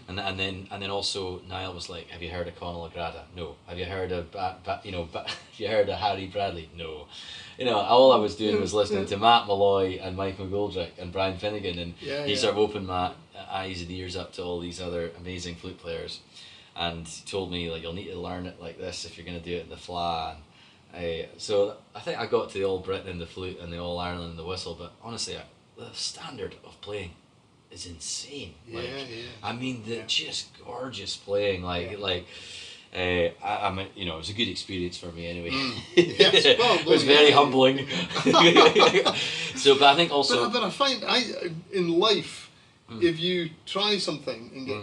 and then also Niall was like, have you heard of Conal O'Grada? No. Have you heard of have you heard of Harry Bradley? No. You know, all I was doing was listening to Matt Malloy and Mike McGoldrick and Brian Finnegan, and he sort of opened my eyes and ears up to all these other amazing flute players, and he told me like, you'll need to learn it like this if you're going to do it in the Fla. So I think I got to the All Britain in the flute and the All Ireland in the whistle, but honestly, the standard of playing is insane. I mean, just gorgeous playing. It was a good experience for me anyway. It was very humbling. So, but I think also, but I find in life, if you try something and get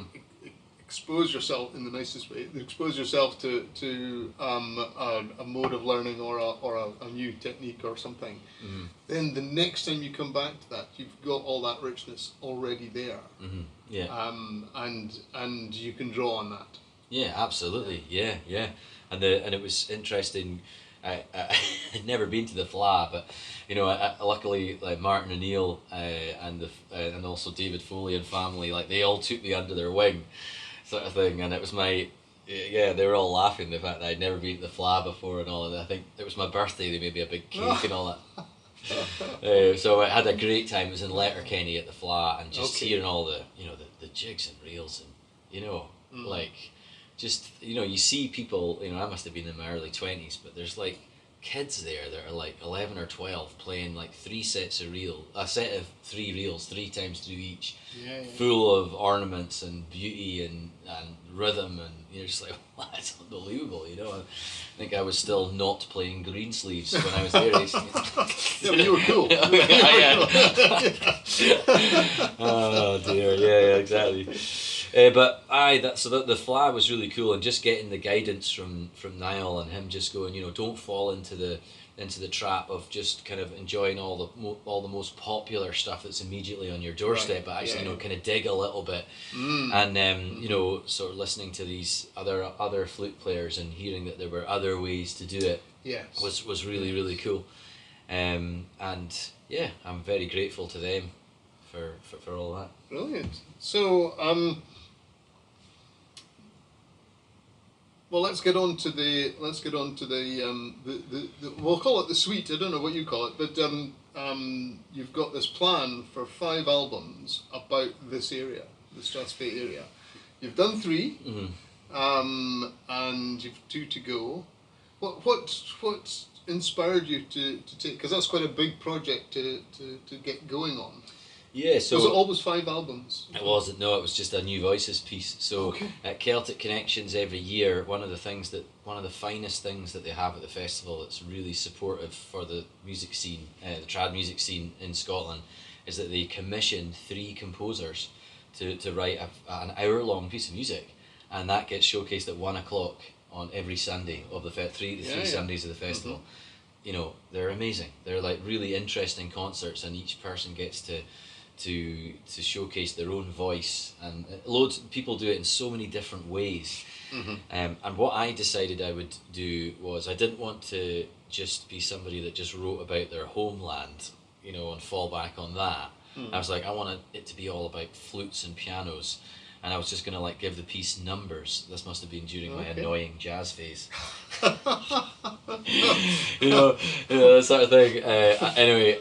expose yourself in the nicest way, expose yourself to a mode of learning or a new technique or something, then the next time you come back to that, you've got all that richness already there, and you can draw on that. Yeah, absolutely. Yeah, yeah. And it was interesting. I'd never been to the Fla, but luckily, like Martin O'Neill and also David Foley and family, like they all took me under their wing, sort of thing. And it was yeah, they were all laughing the fact that I'd never been to the Fla before and all. And I think it was my birthday. They made me a big cake and all that. So I had a great time. It was in Letterkenny at the Fla, and just hearing all the jigs and reels, and like just you see people. I must have been in my early 20s, but there's like kids there that are like 11 or 12 playing like a set of 3 reels 3 times through each, full of ornaments and beauty and rhythm, and you're just like, wow, that's unbelievable. I think I was still not playing green sleeves when I was there. Yeah, but you were cool. Oh dear, yeah, exactly. But the Fla was really cool, and just getting the guidance from Niall and him just going, don't fall into the trap of just kind of enjoying all the most popular stuff that's immediately on your doorstep, right. But actually kind of dig a little bit, and sort of listening to these other flute players and hearing that there were other ways to do it. Yes. was really really cool, and yeah, I'm very grateful to them for all that. Brilliant. So well, let's get on to the we'll call it the suite. I don't know what you call it, but you've got this plan for 5 albums about this area, the Strathspey area. You've done 3, and you've 2 to go. What inspired you to take? Because that's quite a big project to get going on. Yeah, so was it always 5 albums? It wasn't. No, it was just a New Voices piece. So at Celtic Connections every year, one of the finest things that they have at the festival that's really supportive for the music scene, the trad music scene in Scotland, is that they commission 3 composers to write an hour-long piece of music, and that gets showcased at 1:00 on every Sunday of the three Sundays of the festival. They're amazing. They're like really interesting concerts, and each person gets to showcase their own voice, and loads of people do it in so many different ways. And what I decided I would do was, I didn't want to just be somebody that just wrote about their homeland, and fall back on that. I was like, I wanted it to be all about flutes and pianos, and I was just gonna like give the piece numbers. This must have been during my annoying jazz phase. That sort of thing. Anyway,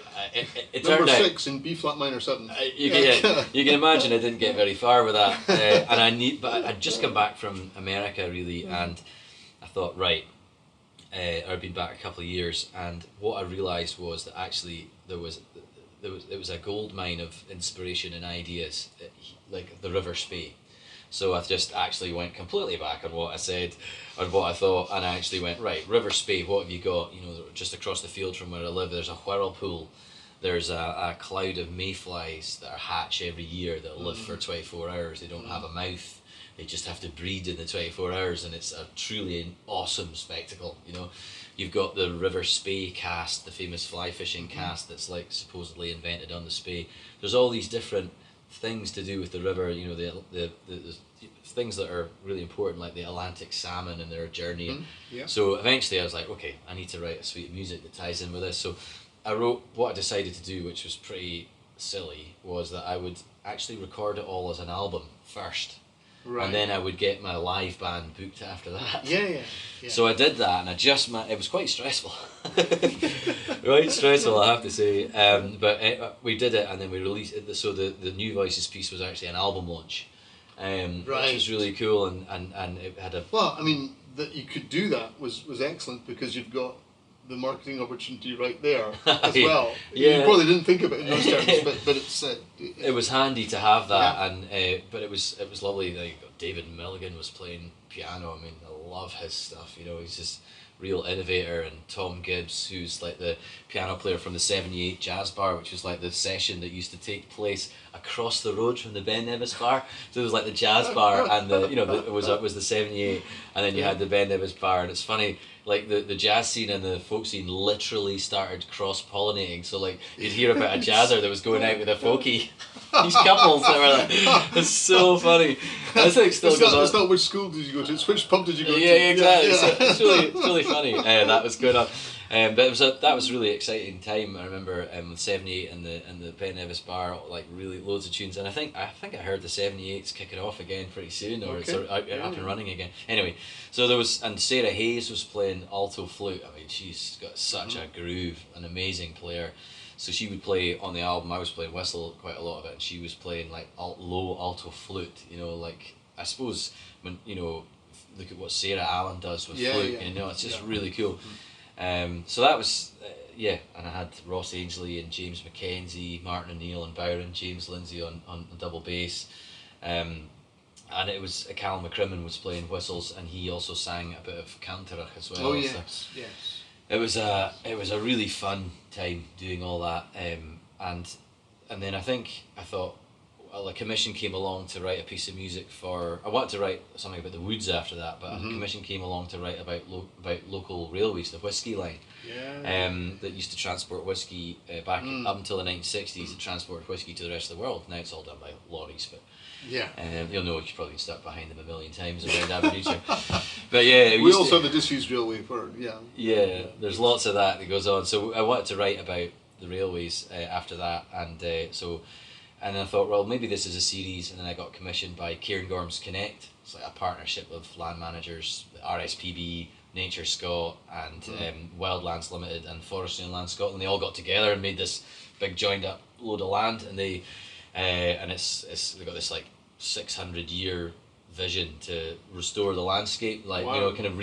it turned out, number 6 in B flat minor 7. You can imagine I didn't get very far with that, and but I'd just come back from America really, and I thought, right, I'd been back a couple of years, and what I realised was that actually it was a gold mine of inspiration and ideas, like the River Spey. So I just actually went completely back on what I said, on what I thought, and I actually went, right, River Spey, what have you got? Just across the field from where I live, there's a whirlpool. There's a cloud of mayflies that hatch every year that live for 24 hours. They don't have a mouth. They just have to breed in the 24 hours, and it's a truly awesome spectacle. You've got the River Spey cast, the famous fly fishing cast that's supposedly invented on the Spey. There's all these different things to do with the river, the things that are really important, like the Atlantic salmon and their journey. So eventually I was like, okay, I need to write a suite of music that ties in with this. So I wrote, what I decided to do, which was pretty silly, was that I would actually record it all as an album first. Right. And then I would get my live band booked after that. Yeah. So I did that, and it was quite stressful. Quite stressful, I have to say. But we did it, and then we released it. So the New Voices piece was actually an album launch, which was really cool, and it had a... Well, I mean, that you could do that was excellent, because you've got the marketing opportunity right there as well. You probably didn't think of it in those terms, but it's... it was handy to have that, and but it was lovely. Like, David Milligan was playing piano. I mean, I love his stuff. He's just real innovator, and Tom Gibbs, who's like the piano player from the 78 Jazz Bar, which was like the session that used to take place across the road from the Ben Nevis Bar. So it was like the Jazz Bar, and it was the 78, and then you had the Ben Nevis Bar. And it's funny, like the jazz scene and the folk scene literally started cross-pollinating. So like you'd hear about a jazzer that was going out with a folkie. these couples that were like, it's so funny. I think still it's goes on. It's not which school did you go to, it's which pub did you go to. Yeah, exactly. Yeah. So it's really funny. That was going on. But that was a really exciting time. I remember with 78 and the Ben Nevis bar, like really loads of tunes, and I think I heard the 78s kicking off again pretty soon, or it's sort of up and running again. Anyway, so there was, and Sarah Hayes was playing alto flute. I mean, she's got such a groove, an amazing player. So she would play on the album. I was playing whistle quite a lot of it, and she was playing like low alto flute. You know, like I suppose when look at what Sarah Allen does with flute. You know, it's just really cool. So that was and I had Ross Ainsley and James Mackenzie, Martin O'Neill and Byron, James Lindsay on double bass, and it was Callum McCrimmon was playing whistles, and he also sang a bit of Canterach as well. Oh yes, so yes. It was a really fun time doing all that, and then I thought, well, a commission came along to write a piece of music for. I wanted to write something about the woods after that, but a commission came along to write about local railways, the whisky line, that used to transport whiskey back up until the 1960s. It transported whiskey to the rest of the world. Now it's all done by lorries, but you'll know you've probably been stuck behind them a million times around Aberdeenshire. But yeah, we also have the disused railway for there's lots of that goes on. So I wanted to write about the railways after that, and I thought, well, maybe this is a series, and then I got commissioned by Cairngorms Connect. It's like a partnership of land managers, RSPB, Nature Scot, and Wildlands Limited, and Forestry and Land Scotland. They all got together and made this big joined up load of land, and they've got this like 600-year vision to restore the landscape, like kind of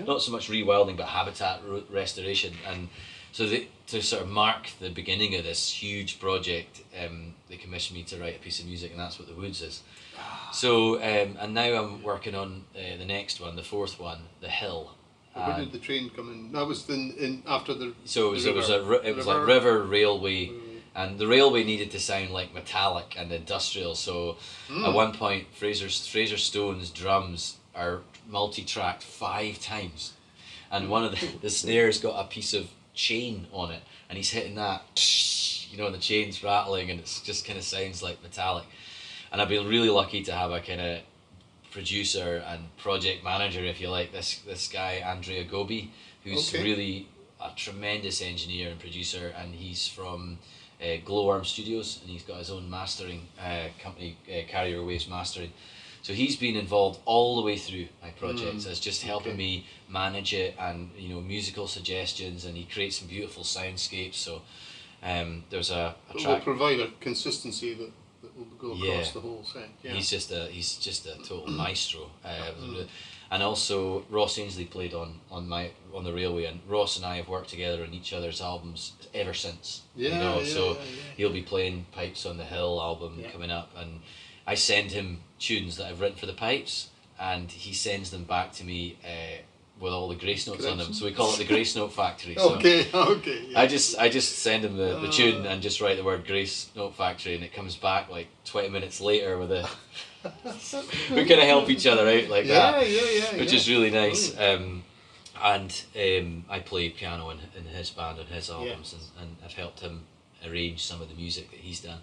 not so much rewilding, but habitat restoration. And so to sort of mark the beginning of this huge project, they commissioned me to write a piece of music, and that's what The Woods is. So and now I'm working on the next one, the fourth one, The Hill. Where did the train come in? That was in after the. So it was like river railway, and the railway needed to sound like metallic and industrial. So at one point, Fraser Stone's drums are multi-tracked 5 times, and one of the snares got a piece of chain on it, and he's hitting that, and the chain's rattling, and it's just kind of sounds like metallic. And I've been really lucky to have a kind of producer and project manager, if you like, this guy Andrea Gobi, who's really a tremendous engineer and producer, and he's from Glowworm Studios, and he's got his own mastering company, Carrier Waves Mastering. So he's been involved all the way through my projects as just helping me manage it, and musical suggestions, and he creates some beautiful soundscapes. So there's a track. Will provide a consistency that will go across the whole thing. Yeah. He's just a total maestro. And also Ross Ainsley played on the railway, and Ross and I have worked together on each other's albums ever since. He'll be playing pipes on the Hill album coming up, and I send him tunes that I've written for the pipes, and he sends them back to me with all the grace notes on them. So we call it the Grace Note Factory. So okay. I just send him the tune and just write the word Grace Note Factory, and it comes back like 20 minutes later with a. We kind of help each other out like that, which is really nice. And I play piano in his band on his albums, and I've helped him arrange some of the music that he's done.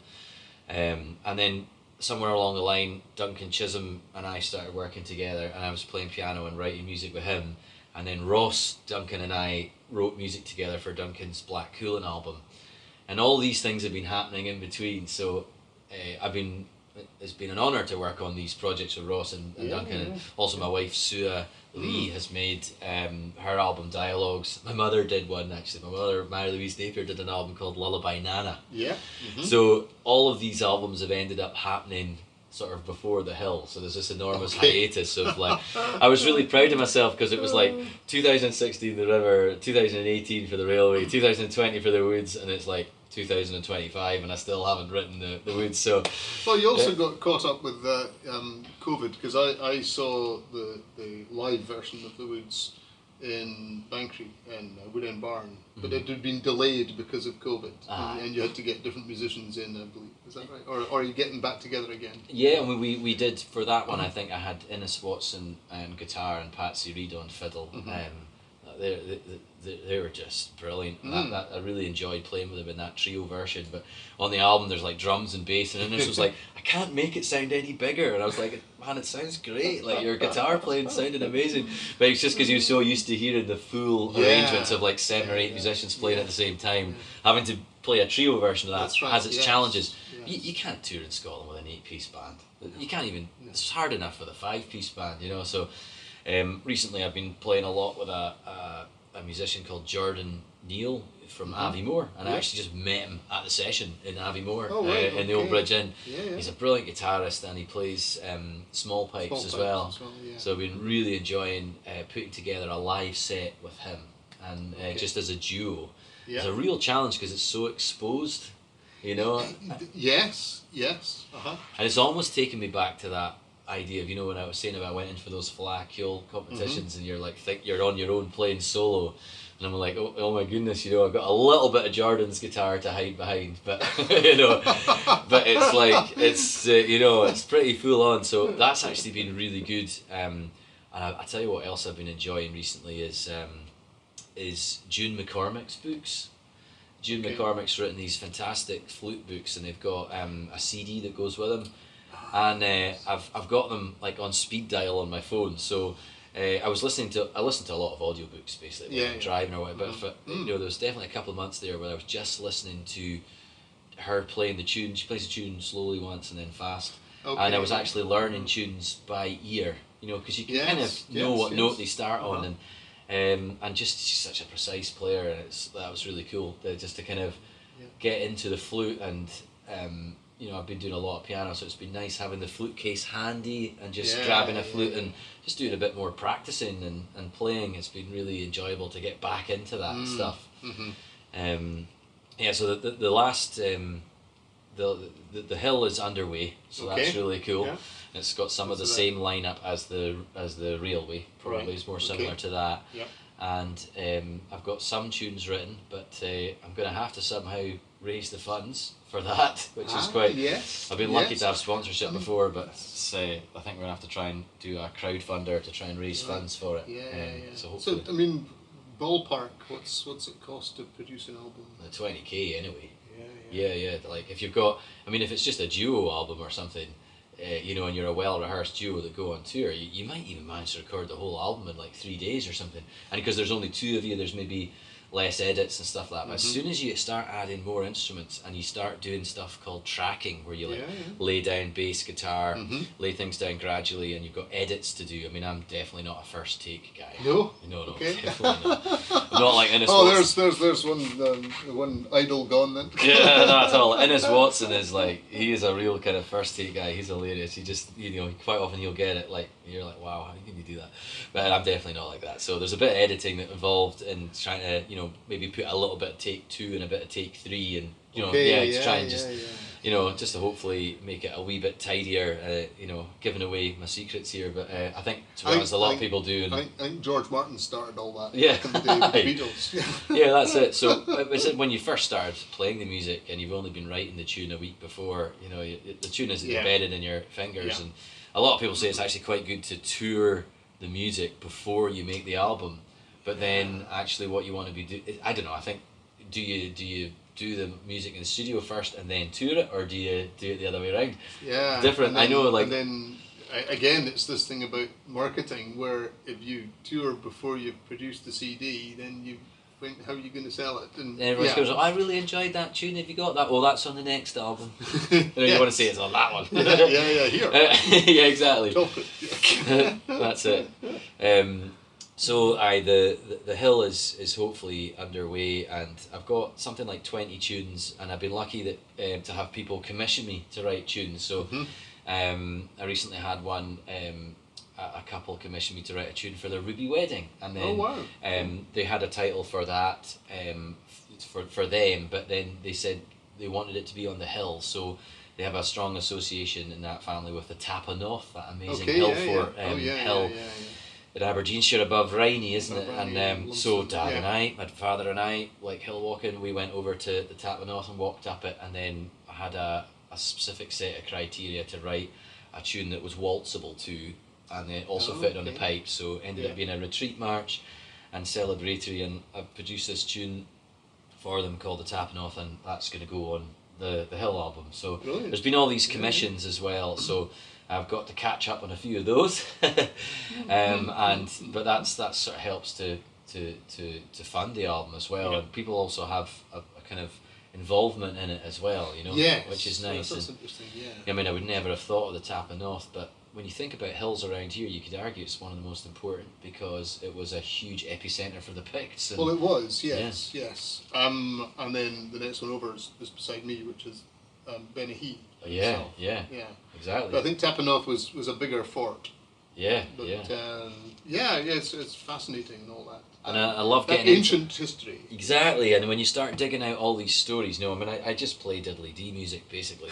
And then somewhere along the line, Duncan Chisholm and I started working together, and I was playing piano and writing music with him. And then Ross, Duncan and I wrote music together for Duncan's Black Coolin album. And all these things have been happening in between. So it's been an honour to work on these projects with Ross and Duncan. And also my wife Sue Lee has made her album Dialogues. My mother did one actually. My mother, Mary Louise Napier, did an album called Lullaby Nana. So all of these albums have ended up happening sort of before The Hill. So there's this enormous hiatus of like, I was really proud of myself because it was like 2016 The River, 2018 for the Railway, 2020 for The Woods, and it's like 2025 and I still haven't written the Woods. So well, you also got caught up with COVID, because I saw the live version of The Woods in Bankery and Wood End Barn, but it had been delayed because of COVID, and you had to get different musicians in, I believe. Is that right? Or are you getting back together again? Yeah, and we did for that one. I think I had Innes Watson and guitar and Patsy Reed on fiddle. but they were just brilliant. That I really enjoyed playing with them in that trio version. But on the album, there's like drums and bass, and Innes was like, I can't make it sound any bigger. And I was like, man, it sounds great. Like your guitar playing sounded amazing. But it's just because you're so used to hearing the full arrangements of like 7 or 8 musicians playing at the same time, having to play a trio version of that has its challenges. You can't tour in Scotland with an 8-piece band. You can't even. It's hard enough with a 5-piece band, you know. So recently I've been playing a lot with a musician called Jordan Neal from Aviemore, and I actually just met him at the session in Aviemore in the Old Bridge Inn. He's a brilliant guitarist, and he plays small pipes as well. So I've been really enjoying putting together a live set with him, and just as a duo. It's a real challenge because it's so exposed, you know. Yes. And it's almost taken me back to that idea of, you know, when I was saying about I went in for those flacule competitions and you're like, think you're on your own playing solo, and I'm like, oh my goodness, you know, I've got a little bit of Jordan's guitar to hide behind, but you know, but it's like, it's you know, it's pretty full on. So that's actually been really good. And I tell you what else I've been enjoying recently is June McCormick's books. June McCormick's written these fantastic flute books, and they've got a CD that goes with them, and I've got them like on speed dial on my phone. So I listen to a lot of audiobooks basically when I'm driving or whatever. But you know, there was definitely a couple of months there where I was just listening to her playing the tune. She plays the tune slowly once and then fast, and I was actually learning tunes by ear. You know, because you can kind of know what note they start on, and just she's such a precise player, and that was really cool just to kind of get into the flute. And you know, I've been doing a lot of piano, so it's been nice having the flute case handy and just grabbing a flute and just doing a bit more practicing and playing. It's been really enjoyable to get back into that stuff. So the last the hill is underway, so that's really cool. It's got some of the same lineup as the railway, probably is more similar to that. And I've got some tunes written, but I'm going to have to somehow raise the funds for that, which is quite. I've been lucky to have sponsorship before, but I think we're going to have to try and do a crowdfunder to try and raise funds for it. So hopefully. So I mean, ballpark, what's it cost to produce an album? 20k anyway. Yeah. Like if you've got, I mean, if it's just a duo album or something. You know, and you're a well-rehearsed duo that go on tour, you might even manage to record the whole album in like 3 days or something. And because there's only 2 of you, there's maybe less edits and stuff like that. But as soon as you start adding more instruments and you start doing stuff called tracking, where you lay down bass guitar, lay things down gradually, and you've got edits to do. I mean, I'm definitely not a first take guy. No, definitely not. I'm not like Innes. There's one idol gone then. Yeah, not at all. Innes Watson is like, he is a real kind of first take guy. He's hilarious. He just, you know, quite often he'll get it like, you're like, wow, how can you do that? But I'm definitely not like that. So there's a bit of editing that involved in trying to, you know, maybe put a little bit of take 2 and a bit of take 3, and you know, to try and just, you know, just to hopefully make it a wee bit tidier. You know, giving away my secrets here, but I think to be honest, a lot of people do. And I think George Martin started all that. Yeah, back in the day with the Beatles. Yeah, that's it. So when you first started playing the music and you've only been writing the tune a week before, you know, the tune is embedded in your fingers, and a lot of people say it's actually quite good to tour the music before you make the album. But then actually what you want to be I don't know, I think, do you do the music in the studio first and then tour it, or do you do it the other way around? Yeah. Different. Then, I know, like. And then again, it's this thing about marketing where if you tour before you've produced the CD, then how are you going to sell it? And everyone goes, I really enjoyed that tune. Have you got that? Well, that's on the next album. You want to say it's on that one. Here. Yeah, exactly. Chocolate. That's it. So the hill is hopefully underway, and I've got something like 20 tunes, and I've been lucky that to have people commission me to write tunes. So I recently had one. A couple commissioned me to write a tune for their Ruby wedding, and then they had a title for that for them, but then they said they wanted it to be on the hill, so they have a strong association in that family with the Tapanoth, that amazing hill hill in Aberdeenshire above Riney, isn't it? And so Dad and I, my father and I, like hill walking, we went over to the Tapanoth and walked up it, and then I had a specific set of criteria to write a tune that was waltzable too, and then also fitted on the pipes, so ended up being a retreat march. and celebratory, and I've produced this tune for them called The Tapping Off, and that's going to go on the Hill album. So Brilliant. there's been all these commissions as well, so I've got to catch up on a few of those. But that's sort of helps to fund the album as well, and people also have a kind of involvement in it as well, you know, which is nice. That's interesting. Yeah. I mean, I would never have thought of the Tapping Off, but when you think about hills around here, you could argue it's one of the most important because it was a huge epicentre for the Picts. Well, it was, yes. And then the next one over is beside me, which is Benihee. Yeah, exactly. But I think Tapping Off was a bigger fort. Yeah, but, it's fascinating and all that. And I love that getting ancient history. Exactly, and when you start digging out all these stories, I mean, I just play diddly-dee music basically,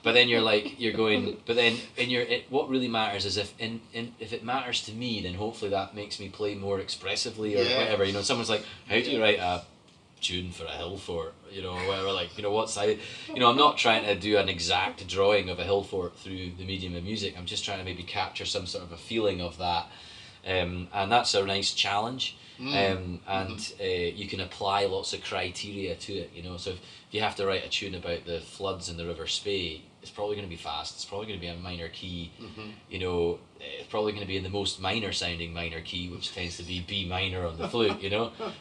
but then what really matters is if it matters to me, then hopefully that makes me play more expressively or whatever. Someone's like, how do you write a tune for a hill fort, or whatever, what side, I'm not trying to do an exact drawing of a hill fort through the medium of music. I'm just trying to maybe capture some sort of a feeling of that, and that's a nice challenge. You can apply lots of criteria to it, so if you have to write a tune about the floods in the River Spey, it's probably going to be fast, it's probably going to be a minor key, it's probably going to be in the most minor sounding minor key, which tends to be B minor on the flute,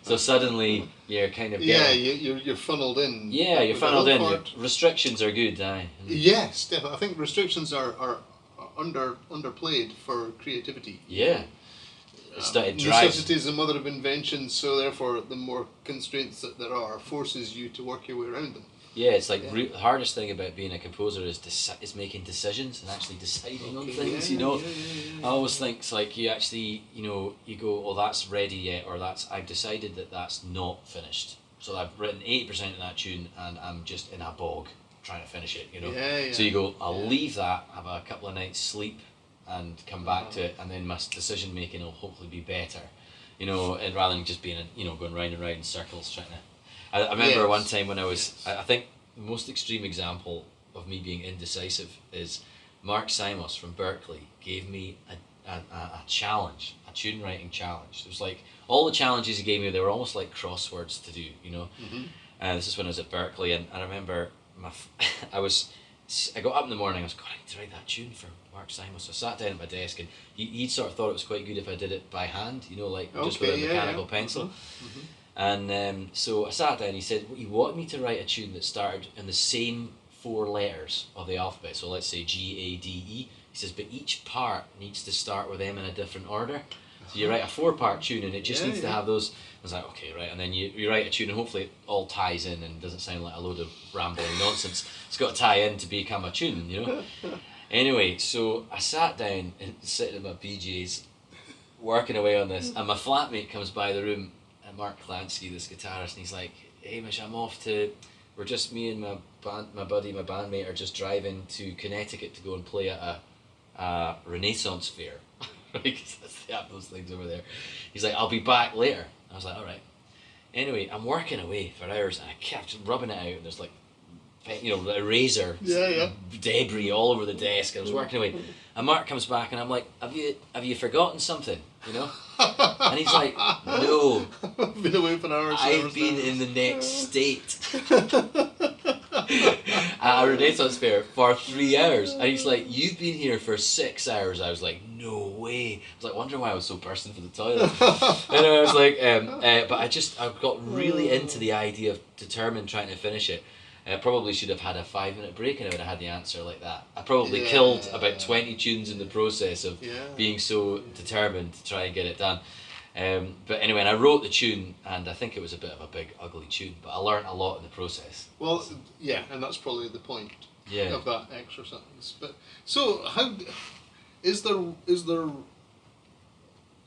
so suddenly you're kind of you're funneled in. Yeah, you're funneled in. Restrictions are good, aye. Yes, definitely. I think restrictions are underplayed for creativity. Yeah. Necessity is the mother of invention, so therefore the more constraints that there are forces you to work your way around them. Yeah, it's like the hardest thing about being a composer is making decisions and actually deciding on things. I always think it's like you actually you go, oh, that's ready yet, or I've decided that's not finished. So I've written 80% of that tune and I'm just in a bog trying to finish it. So you go, I'll leave that, have a couple of nights sleep, and come back to it, and then my decision making will hopefully be better, and rather than just being going round and round in circles trying to. I remember one time when I was, I think the most extreme example of me being indecisive is Mark Simos from Berkeley gave me a challenge, a tune writing challenge. It was like all the challenges he gave me, they were almost like crosswords to do, This is when I was at Berkeley, and I remember I got up in the morning, I was going, I need to write that tune for Mark Simons. So I sat down at my desk, and he sort of thought it was quite good if I did it by hand, just with a mechanical pencil. And so I sat down, and he said, he wanted me to write a tune that started in the same 4 letters of the alphabet, so let's say G-A-D-E. He says, but each part needs to start with them in a different order. So you write a 4-part tune, and it just needs to have those. I was like, okay, right, and then you write a tune, and hopefully it all ties in and doesn't sound like a load of rambling nonsense. It's got to tie in to become a tune, Anyway, so I sat down and sitting in my PJs, working away on this, and my flatmate comes by the room, and Mark Klansky, this guitarist, and he's like, Hamish, we're just, me and my bandmate are just driving to Connecticut to go and play at a Renaissance fair. Because they have those things over there. He's like, I'll be back later. I was like, all right. Anyway, I'm working away for hours, and I kept rubbing it out, and there's like, eraser debris all over the desk. And I was working away, and Mark comes back, and I'm like, have you forgotten something? And he's like, no, I've been away for hours. I've been in the next state at a Renaissance fair for 3 hours, and he's like, you've been here for 6 hours. I was like, no way. I was like, wondering why I was so bursting for the toilet. And I was like, but I got really into the idea of determined trying to finish it. I probably should have had a 5-minute break, and I would have had the answer like that. I probably killed about 20 tunes in the process of being so determined to try and get it done. But anyway, and I wrote the tune, and I think it was a bit of a big, ugly tune, but I learnt a lot in the process. Well, yeah, and that's probably the point of that exercise. But so, how is there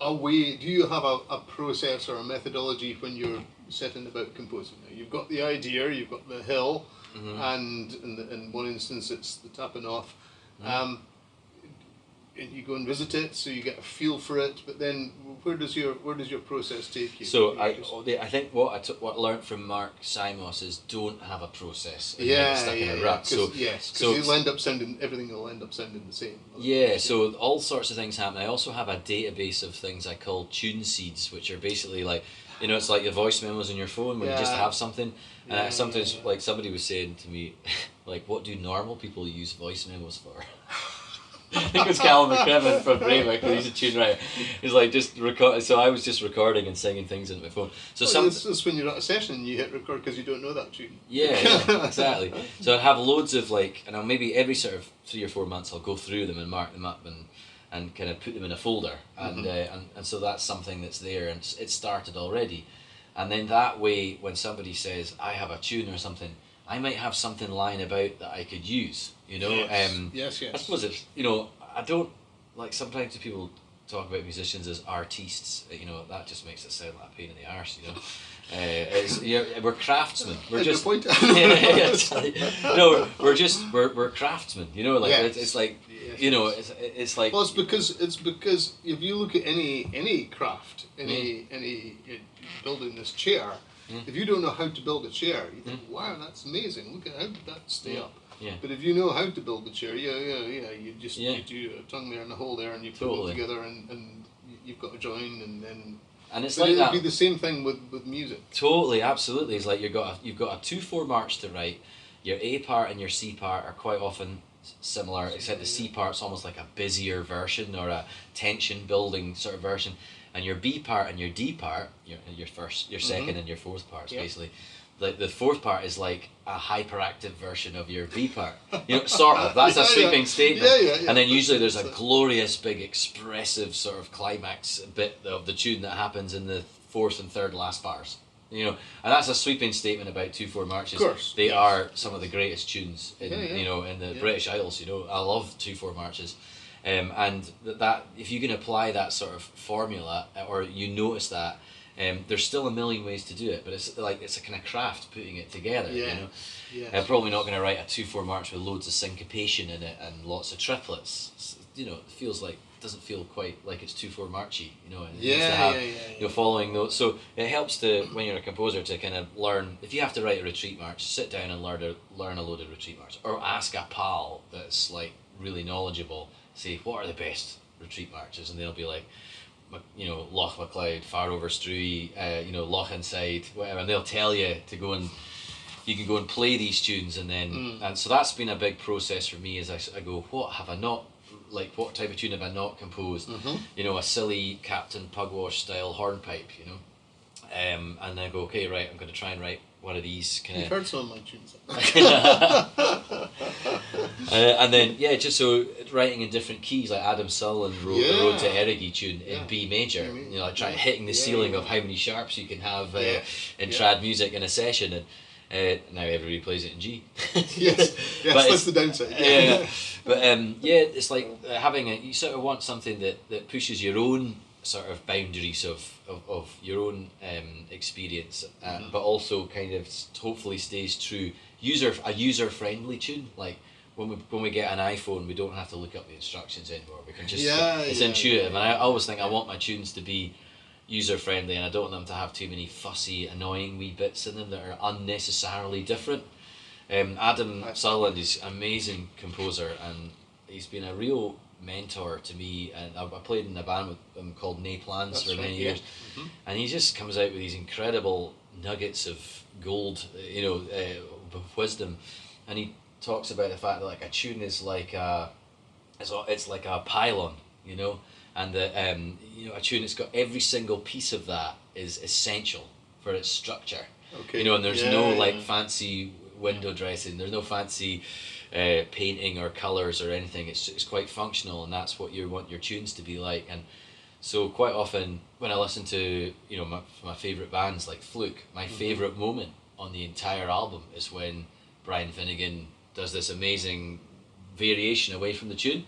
a way? Do you have a process or a methodology when you're setting about composing? Now, you've got the idea, you've got the hill, and in one instance it's the tapping off. you go and visit it, so you get a feel for it. But then, where does your process take you? So I think what I learned from Mark Simos is don't have a process and get stuck in a rut. So because you'll end up sounding everything will end up sounding the same. Yeah, so all sorts of things happen. I also have a database of things I call tune seeds, which are basically like, it's like your voice memos on your phone when you just have something. And sometimes, like somebody was saying to me, like, what do normal people use voice memos for? I think it was Callum McCrimmon from Braywick, he's a tune writer. He's like, just record. So I was just recording and singing things into my phone. So it's when you're at a session and you hit record because you don't know that tune. Yeah, exactly. So I have loads of and I'll maybe every sort of 3 or 4 months I'll go through them and mark them up and kind of put them in a folder. And so that's something that's there and it's started already. And then that way, when somebody says, I have a tune or something, I might have something lying about that I could use, Yes. I suppose it's, I don't, like sometimes people talk about musicians as artistes, that just makes it sound like a pain in the arse, we're craftsmen. We're just, we're craftsmen, it's like, it's like. Well, it's because if you look at any craft, any building this chair, if you don't know how to build a chair, you think, wow, that's amazing. Look at how did that stay up. Yeah. But if you know how to build the chair, you just you do a tongue there and a hole there, and you put it all together, and you've got a join, and then. And it's but like it'd be the same thing with music. Totally, absolutely. It's like you've got a 2/4 march to write. Your A part and your C part are quite often similar, except the C part's almost like a busier version or a tension building sort of version, and your B part and your D part, your first, your second, and your fourth parts basically. Like the fourth part is like a hyperactive version of your B part, sort of. That's a sweeping statement. And then usually there's a glorious, big, expressive sort of climax bit of the tune that happens in the fourth and third last bars. And that's a sweeping statement about 2/4 marches. Of course, they are some of the greatest tunes in in the British Isles. I love 2/4 marches, and that if you can apply that sort of formula or you notice that. There's still a million ways to do it, but it's a kind of craft putting it together. I'm probably not going to write a 2/4 march with loads of syncopation in it and lots of triplets. It doesn't feel quite like it's 2/4 marchy. And it needs to have following notes. So it helps when you're a composer to kind of learn. If you have to write a retreat march, sit down and learn a load of retreat march, or ask a pal that's like really knowledgeable. Say, what are the best retreat marches, and they'll be like. Loch MacLeod, Far Over Strui, Loch Inside, whatever, and they'll tell you to go and you can go and play these tunes, and then and so that's been a big process for me as I go, what have I not, what type of tune have I not composed? A silly Captain Pugwash style hornpipe, and then I go, okay, right, I'm going to try and write one of these kind of. You've heard some of my tunes. And then just so writing in different keys, like Adam Sullivan wrote the Road to Erigi tune in B major. Trying hitting the ceiling of how many sharps you can have in trad music in a session, and now everybody plays it in G. yes, that's the downside. But it's like you sort of want something that pushes your own sort of boundaries of your own experience, but also kind of hopefully stays true. A user friendly tune, like when we get an iPhone, we don't have to look up the instructions anymore. We can just it's intuitive, and I always think I want my tunes to be user friendly, and I don't want them to have too many fussy, annoying wee bits in them that are unnecessarily different. Adam Sutherland is an amazing composer, and he's been a real mentor to me, and I played in a band with him called Nay Plans for many years, and he just comes out with these incredible nuggets of gold, wisdom, and he talks about the fact that like a tune is like it's like a pylon, and that a tune that's got every single piece of that is essential for its structure. And there's no fancy window dressing, there's no fancy painting or colours or anything. It's quite functional, and that's what you want your tunes to be like. And so quite often when I listen to my favourite bands like Flute, my favourite moment on the entire album is when Brian Finnegan does this amazing variation away from the tune.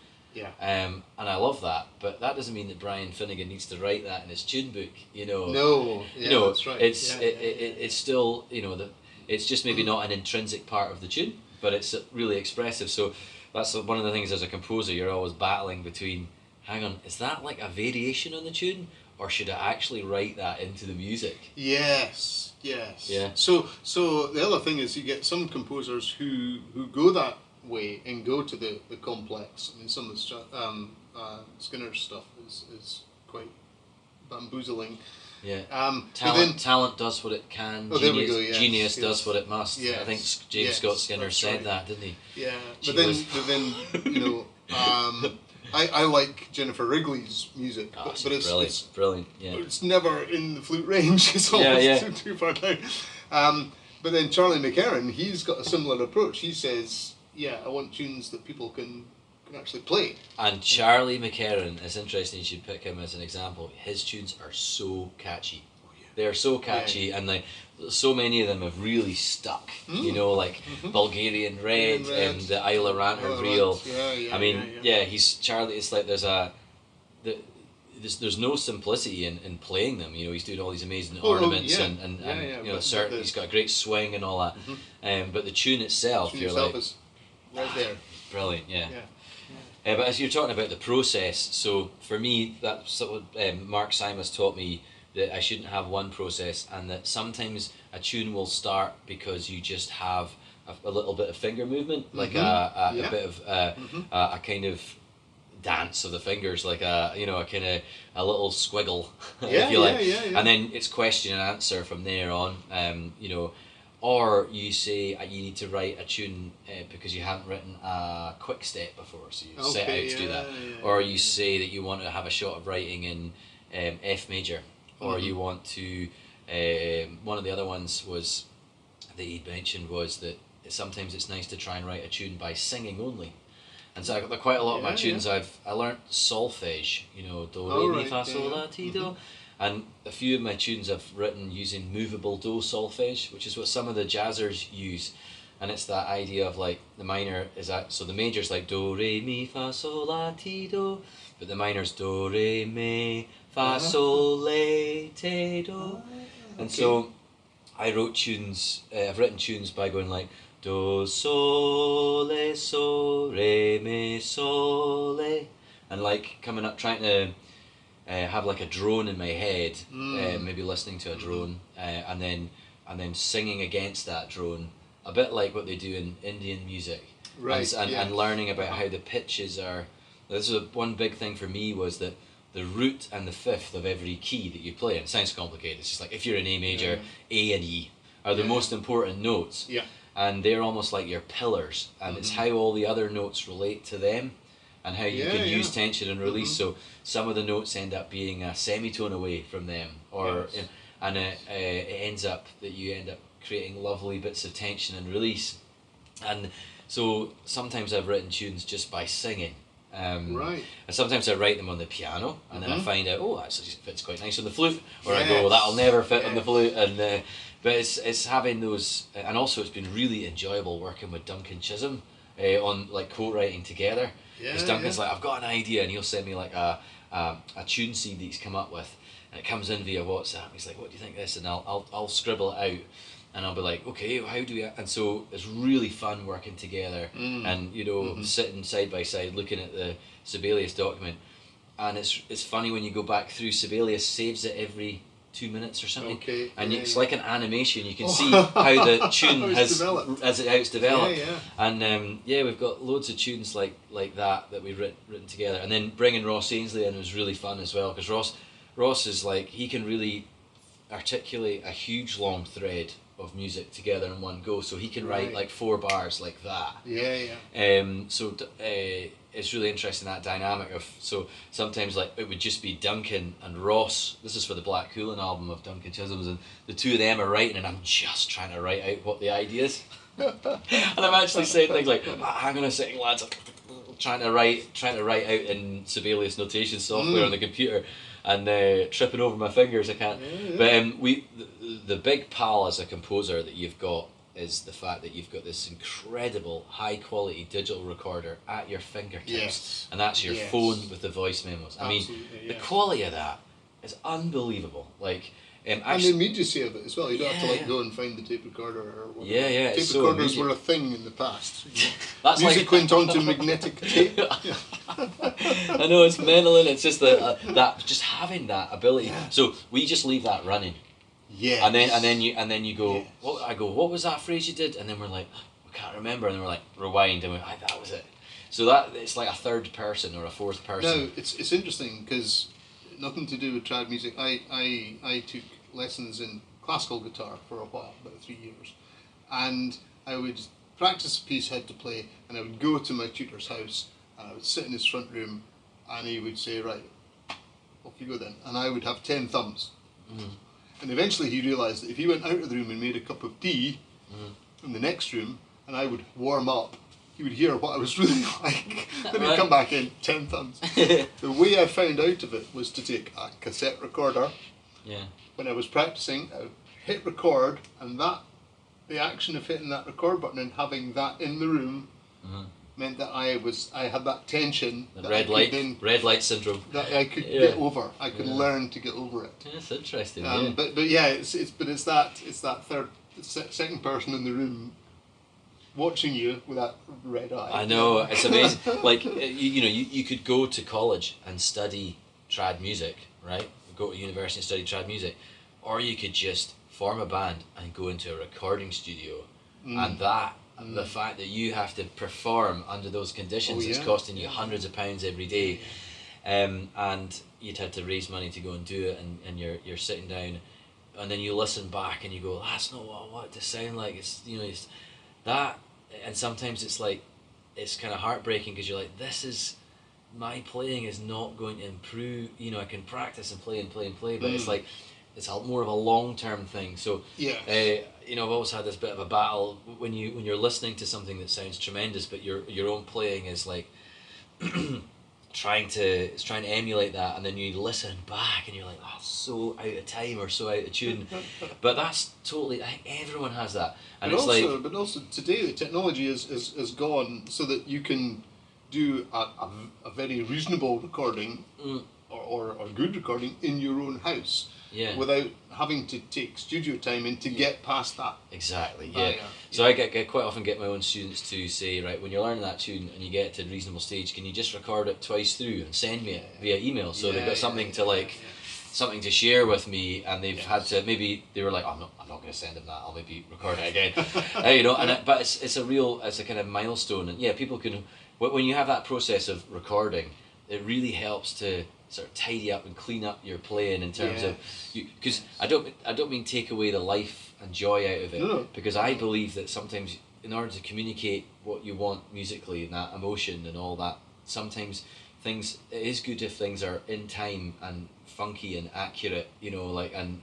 And I love that, but that doesn't mean that Brian Finnegan needs to write that in his tune book. No, that's right. It's still it's just maybe not an intrinsic part of the tune, but it's really expressive. So that's one of the things as a composer, you're always battling between hang on, is that like a variation on the tune, or should I actually write that into the music? Yes. Yeah. So the other thing is you get some composers who go that way and go to the complex. I mean, some of Skinner's stuff is quite bamboozling. Yeah. Talent Talent does what it can. Oh, there we go. Yes, Genius does what it must. Yes, I think James Scott Skinner said right. that, didn't he? Yeah, but then you know, I like Jennifer Wrigley's music, Oh, but it's brilliant. Yeah. it's never in the flute range. It's almost too far down. But then Charlie McCarran, he's got a similar approach. He says, "Yeah, I want tunes that people can actually play." And Charlie McCarran, it's interesting you should pick him as an example. His tunes are so catchy. Oh, yeah. They're so catchy, and like so many of them have really stuck. You know, like Bulgarian Red and the Isla Ranter Reel. I mean, he's Charlie. It's like there's no simplicity in playing them. You know, he's doing all these amazing ornaments and you know, he's got a great swing and all that. But the tune itself, you're like, is right there. Brilliant, yeah. But as you're talking about the process, so for me, that's what Mark Simas taught me, that I shouldn't have one process, and that sometimes a tune will start because you just have a little bit of finger movement, like a bit of a kind of dance of the fingers, like a kind of a little squiggle, if you like, and then it's question and answer from there on. You know, or you say you need to write a tune because you haven't written a quick step before, so you set out to do that, or you say that you want to have a shot of writing in F major, or you want to. One of the other ones was that he mentioned was that sometimes it's nice to try and write a tune by singing only. And so quite a lot of my tunes I learnt solfege, you know, do, re, mi, fa, sol, la, ti, do. And a few of my tunes I've written using movable do solfege, which is what some of the jazzers use. And it's that idea of like the minor is that, so the major's like do, re, mi, fa, sol, la, ti, do, but the minor's do, re, mi, fa, sol, la, te, do. And so I wrote tunes, I've written tunes by going like do, sol, le, sol, re, mi, sol, le, and like coming up trying to have like a drone in my head, maybe listening to a drone, and then singing against that drone, a bit like what they do in Indian music, and learning about how the pitches are. This is one big thing for me, was that the root and the fifth of every key that you play, and it sounds complicated, it's just like if you're in A major, A and E are the most important notes, and they're almost like your pillars, and it's how all the other notes relate to them, and how you can use tension and release. So some of the notes end up being a semitone away from them, or and it ends up that you end up creating lovely bits of tension and release. And so sometimes I've written tunes just by singing. And sometimes I write them on the piano, and then I find out, oh, actually it fits quite nice on the flute, or I go, that'll never fit on the flute. And but it's having those, and also it's been really enjoyable working with Duncan Chisholm on like co-writing together. Because Duncan's like, I've got an idea, and he'll send me like a tune seed that he's come up with, and it comes in via WhatsApp. He's like, what do you think of this? And I'll scribble it out, and I'll be like, okay, how do we? And so it's really fun working together, and you know, sitting side by side looking at the Sibelius document, and it's funny when you go back through. Sibelius saves it every 2 minutes or something, and it's like an animation. You can see how the tune has developed. How it's developed. And we've got loads of tunes like that we've written together, and then bringing Ross Ainsley in was really fun as well, because Ross is like, he can really articulate a huge long thread of music together in one go, so he can write like 4 bars like that. So it's really interesting, that dynamic of, so sometimes like it would just be Duncan and Ross. This is for the Black Coolin album of Duncan Chisholm's, and the two of them are writing, and I'm just trying to write out what the idea is. And I'm actually saying things like, hang on a second lads, I'm trying to write out in Sibelius notation software on the computer, and tripping over my fingers. I can't. But the big pal as a composer that you've got is the fact that you've got this incredible high quality digital recorder at your fingertips, and that's your phone with the voice memos. I mean, the quality of that is unbelievable. Like, And the immediacy of it as well. You don't have to go and find the tape recorder or whatever. Yeah. Tape recorders were a thing in the past. That's music went on to magnetic tape. I know, it's mental, and it's just that just having that ability. Yeah. So we just leave that running. Yeah. And then you go. Yes. What was that phrase you did? And then we're like, we can't remember. And then we're like, rewind, and we're like, that was it. So that it's like a third person or a fourth person. No, it's interesting because nothing to do with trad music. I took lessons in classical guitar for a while, about 3 years, and I would practice a piece I had to play, and I would go to my tutor's house, and I would sit in his front room, and he would say, right, off you go then, and I would have 10 thumbs. And eventually he realised that if he went out of the room and made a cup of tea in the next room, and I would warm up, he would hear what I was really like. Then he'd come back in, 10 thumbs. The way I found out of it was to take a cassette recorder. Yeah. When I was practicing, I would hit record, and the action of hitting that record button and having that in the room meant that I had that tension. The red light syndrome. That I could get over. I could learn to get over it. Yeah, that's interesting. But yeah, it's that second person in the room watching you with that red eye. I know, it's amazing. Like you could go to college and study trad music, right? Go to university and study trad music, or you could just form a band and go into a recording studio, and the fact that you have to perform under those conditions is costing you hundreds of pounds every day, and you'd have to raise money to go and do it, and you're sitting down, and then you listen back and you go, that's not what I want it to sound like. It's that, and sometimes it's like, it's kind of heartbreaking because you're like, my playing is not going to improve. I can practice and play, but it's like, it's more of a long-term thing. So I've always had this bit of a battle when you're listening to something that sounds tremendous, but your own playing is like trying to emulate that, and then you listen back and you're like, oh, so out of time or so out of tune. But that's totally, I think everyone has that. And but also today the technology has gone so that you can do a very reasonable recording or good recording in your own house without having to take studio time in to get past that. Exactly, yeah. So I quite often get my own students to say, right, when you're learning that tune and you get to a reasonable stage, can you just record it twice through and send me it via email? So they've got something to something to share with me, and they've had to, maybe they were like, I'm not going to send them that, I'll maybe record it again. But it's a kind of milestone, and people can, when you have that process of recording, it really helps to sort of tidy up and clean up your playing in terms of, because I don't mean take away the life and joy out of it, because I believe that sometimes in order to communicate what you want musically and that emotion and all that, sometimes it is good if things are in time and funky and accurate, and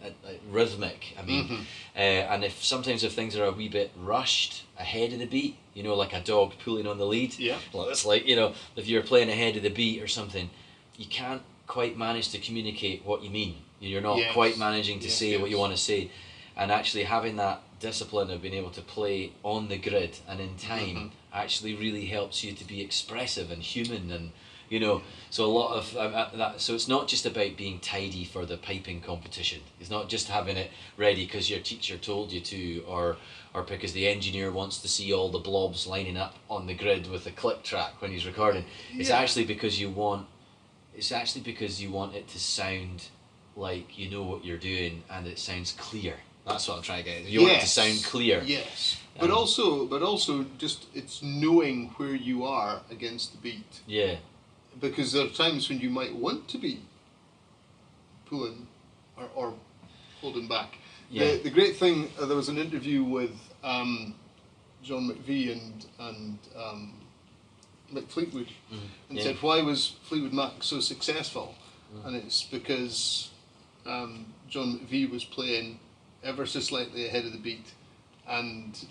rhythmic. I mean, and if things are a wee bit rushed ahead of the beat, like a dog pulling on the lead. Yeah. Well, it's like, if you're playing ahead of the beat or something, you can't quite manage to communicate what you mean. You're not quite managing to say what you want to say, and actually having that discipline of being able to play on the grid and in time actually really helps you to be expressive and human, and so a lot of that. So it's not just about being tidy for the piping competition. It's not just having it ready because your teacher told you to, or because the engineer wants to see all the blobs lining up on the grid with a click track when he's recording. It's actually because you want it to sound like you know what you're doing and it sounds clear. That's what I'm trying to get at. You want it to sound clear. Yes. But also just it's knowing where you are against the beat. Yeah. Because there are times when you might want to be pulling or holding back. Yeah. The great thing, there was an interview with John McVie and Mick Fleetwood, and said, why was Fleetwood Mac so successful? And it's because John McVie was playing ever so slightly ahead of the beat, and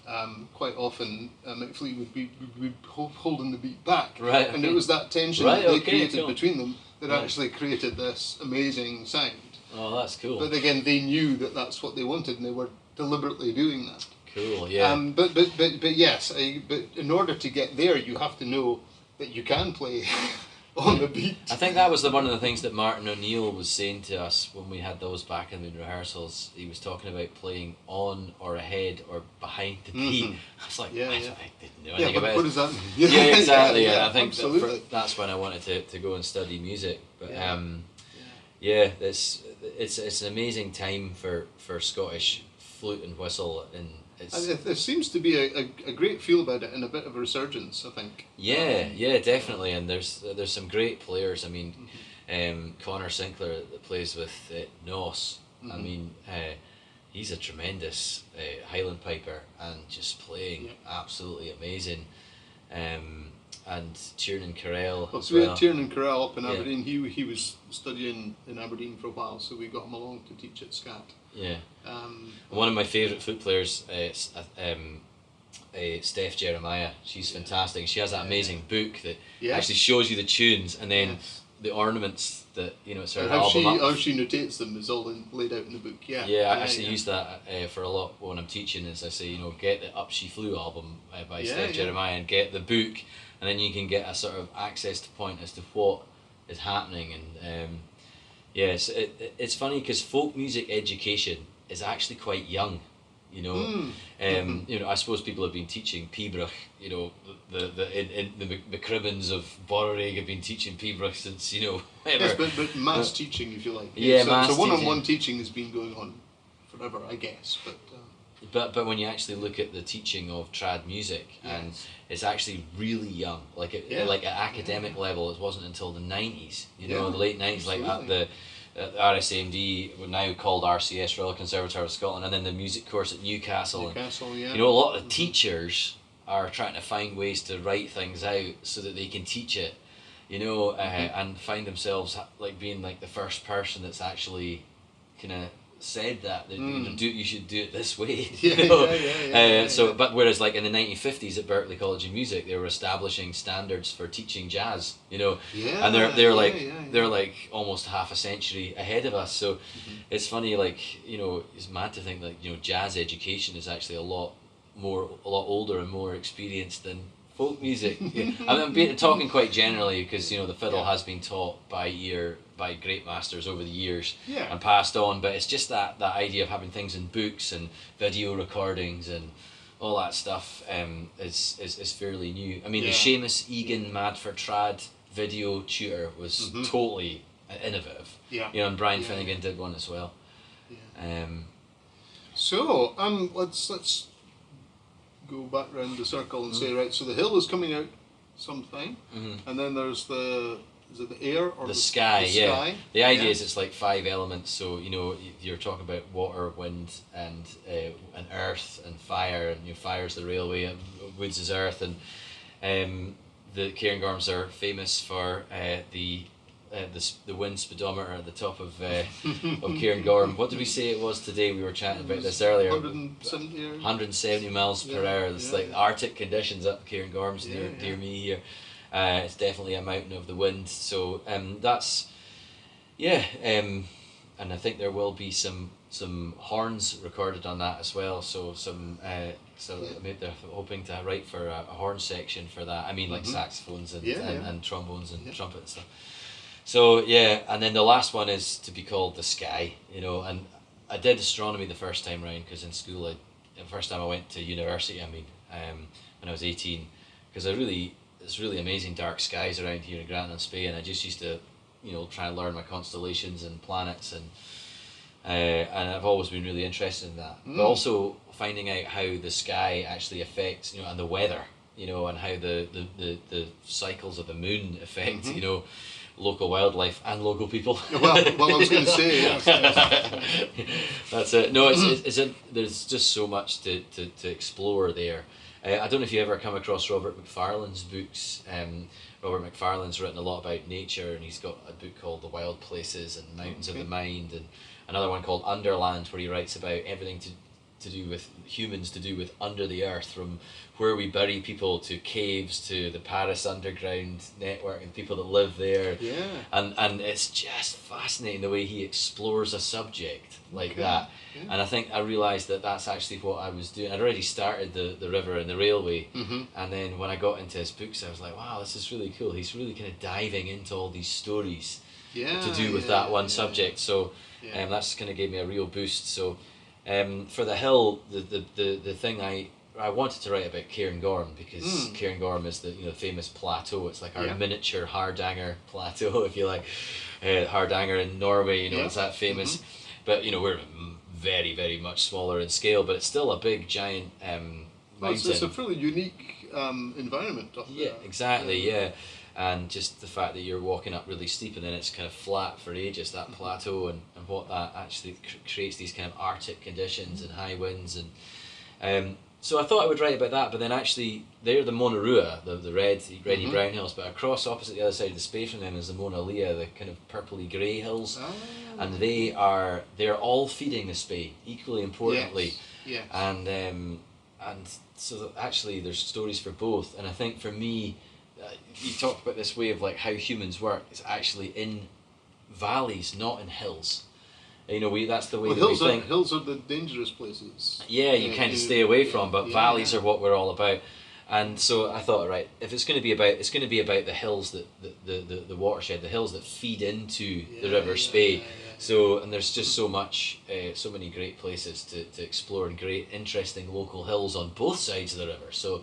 quite often Mick Fleetwood would be holding the beat back, and it was that tension that they created between them that actually created this amazing sound. Oh, that's cool. But again, they knew that that's what they wanted, and they were deliberately doing that. Cool, yeah. But yes, but in order to get there, you have to know that you can play on the beat. I think that was one of the things that Martin O'Neill was saying to us when we had those back in the rehearsals. He was talking about playing on or ahead or behind the beat. I was like, I didn't know anything about it. What does that mean? Yeah, exactly. Yeah, and I think that's when I wanted to go and study music. But it's an amazing time for Scottish flute and whistle, and there seems to be a great feel about it and a bit of a resurgence, I think. Yeah, definitely. And there's some great players. I mean, Connor Sinclair that plays with Nos. I mean, he's a tremendous Highland piper and just playing absolutely amazing. And Tiernan Carell. Well, so we had Tiernan Carell up in Aberdeen. He was studying in Aberdeen for a while, so we got him along to teach at SCAT. Yeah. One of my favourite flute players, Steph Jeremiah. She's fantastic. She has that amazing book that actually shows you the tunes, and then the ornaments that it's her album. How she notates them is all laid out in the book. I actually use that for a lot when I'm teaching. As I say, get the Up She Flew album by Steph Jeremiah and get the book, and then you can get a sort of access to point as to what is happening. And it's funny because folk music education is actually quite young. I suppose people have been teaching Pibroch. The McCribbins of Borrowing have been teaching Pibroch since ever. Yes, but mass teaching, if you like. Mass so one-on-one teaching has been going on forever, I guess. But when you actually look at the teaching of trad music, and it's actually really young. Like at academic level, it wasn't until the 90s. The late 90s, like at the RSAMD, now called RCS, Royal Conservatoire of Scotland, and then the music course at Newcastle. A lot of the teachers are trying to find ways to write things out so that they can teach it, and find themselves like being like the first person that's actually kind of said that you should do it this way. But whereas like in the 1950s at Berklee College of Music, they were establishing standards for teaching jazz, and they're like almost half a century ahead of us. So it's funny, like it's mad to think that jazz education is actually a lot older and more experienced than folk music. I'm talking quite generally because the fiddle has been taught by ear by great masters over the years and passed on, but it's just that idea of having things in books and video recordings and all that stuff is fairly new. I mean, the Seamus Egan Mad for Trad video tutor was totally innovative. And Brian Finnegan did one as well. So let's go back round the circle and say, right, so the hill is coming out sometime, and then there's is it the air or the sky? The sky? The idea is it's like 5 elements. So you're talking about water, wind, and earth and fire. And fire's the railway, and woods is earth. And the Cairngorms are famous for the wind speedometer at the top of Cairngorm. What did we say it was today? We were chatting about this earlier. 170 miles per hour. It's like Arctic conditions up Cairngorm's near me here. It's definitely a mountain of the wind. So that's and I think there will be some horns recorded on that as well. So they're hoping to write for a horn section for that. I mean, like saxophones and trombones and trumpet and stuff. So and then the last one is to be called The Sky, and I did astronomy the first time round because in school, the first time I went to university, when I was 18, because it's really amazing dark skies around here in Grant and Spey, and I just used to, try and learn my constellations and planets, and I've always been really interested in that. But also finding out how the sky actually affects, and the weather, and how the cycles of the moon affect, local wildlife and local people. Well, I was going to say, yes. That's it. No, there's just so much to explore there. I don't know if you ever come across Robert McFarlane's books. Robert McFarlane's written a lot about nature, and he's got a book called The Wild Places and Mountains of the Mind, and another one called Underland, where he writes about everything to do with humans, to do with under the earth, from where we bury people to caves to the Paris underground network and people that live there. Yeah. And it's just fascinating the way he explores a subject like that. Yeah. And I think I realised that that's actually what I was doing. I'd already started the river and the railway, and then when I got into his books, I was like, wow, this is really cool. He's really kind of diving into all these stories to do with that one subject. So that's kind of gave me a real boost. So for the hill, the thing I wanted to write about Cairngorm, because Cairngorm is the famous plateau. It's like our miniature Hardanger plateau, if you like. Hardanger in Norway, it's that famous. But we're very, very much smaller in scale, but it's still a big giant mountain. It's a fairly unique environment up there. Yeah, exactly. Yeah. And just the fact that you're walking up really steep and then it's kind of flat for ages, that plateau, and what that actually creates, these kind of Arctic conditions and high winds. And so I thought I would write about that, but then actually they're the Monarua, the reddy brown hills, but across opposite the other side of the space from them is the Mona Lea, the kind of purpley grey hills. And they're all feeding the Spey equally importantly. Yes. And so actually there's stories for both. And I think for me, you talk about this way of like how humans work. It's actually in valleys, not in hills. That's the way that we think. Hills are the dangerous places. Yeah, you kind of stay away from, but valleys are what we're all about. And so I thought, right, if it's going to be about the hills the watershed, the hills that feed into the River Spey. So, and there's just so many great places to explore, and great, interesting local hills on both sides of the river. So,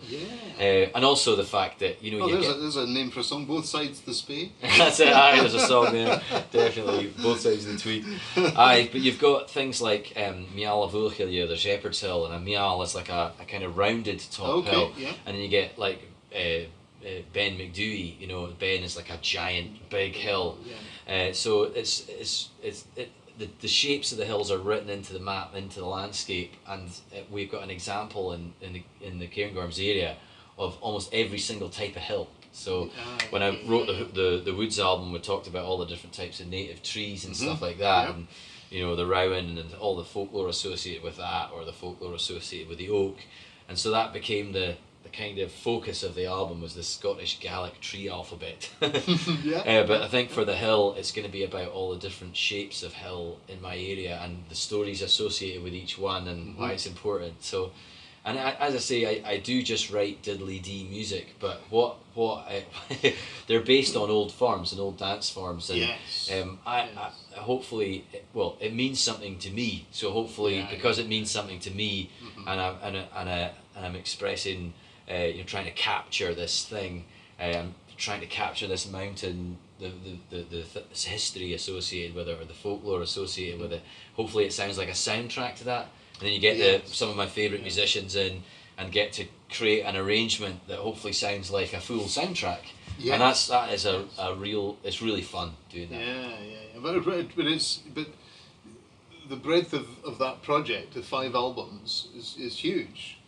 and also the fact that there's a name for a song, Both Sides of the Spey. That's it. Aye, there's a song there, definitely, both sides of the tweed. Aye, but you've got things like Mial Avulchilja, the Shepherd's Hill, and a Mial is like a kind of rounded top hill, and then you get like Ben McDooey. Ben is like a giant big hill. So the shapes of the hills are written into the map, into the landscape, and we've got an example in the Cairngorms area of almost every single type of hill. So when I wrote the Woods album, we talked about all the different types of native trees and stuff like that, and the rowan and all the folklore associated with that, or the folklore associated with the oak, and so that became the kind of focus of the album, was the Scottish Gaelic tree alphabet. But I think for the hill, it's going to be about all the different shapes of hill in my area and the stories associated with each one and why it's important. So, and as I say, I do just write diddly-dee music, but they're based on old forms and old dance forms, and hopefully, it means something to me. So hopefully, because it means something to me, and I'm expressing. Trying to capture this thing, trying to capture this mountain, the history associated with it, or the folklore associated with it. Hopefully it sounds like a soundtrack to that, and then you get some of my favourite musicians in and get to create an arrangement that hopefully sounds like a full soundtrack. And that is it's really fun doing that. But the breadth of that project, the 5 albums, is huge.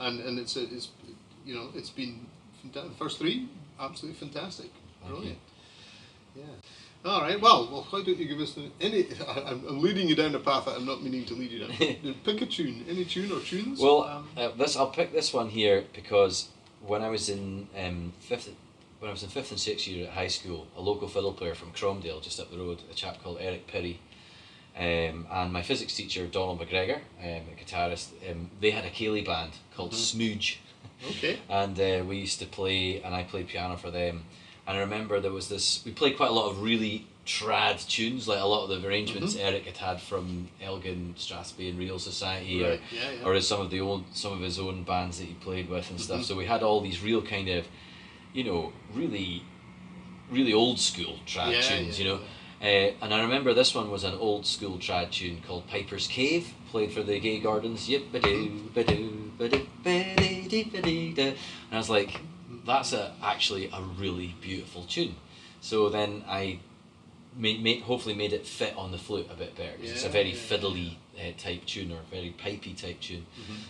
And it's been the first 3 absolutely fantastic, brilliant. All right. Well, why don't you give us any? I'm leading you down a path that I'm not meaning to lead you down. Pick a tune, any tune or tunes. Well, I'll pick this one here because when I was in fifth and 6th year at high school, a local fiddle player from Cromdale, just up the road, a chap called Eric Pirrie. And my physics teacher, Donald McGregor, a guitarist, they had a ceilidh band called Smooge. Okay. And we used to play, and I played piano for them. And I remember we played quite a lot of really trad tunes, like a lot of the arrangements Eric had from Elgin, Strathspey and Real Society, or some of his own bands that he played with and stuff. So we had all these real kind of, really, really old school trad tunes, and I remember this one was an old school trad tune called Piper's Cave, played for the Gay Gardens. And I was like, that's actually a really beautiful tune. So then I hopefully made it fit on the flute a bit better, because it's a very fiddly type tune, or very pipey type tune.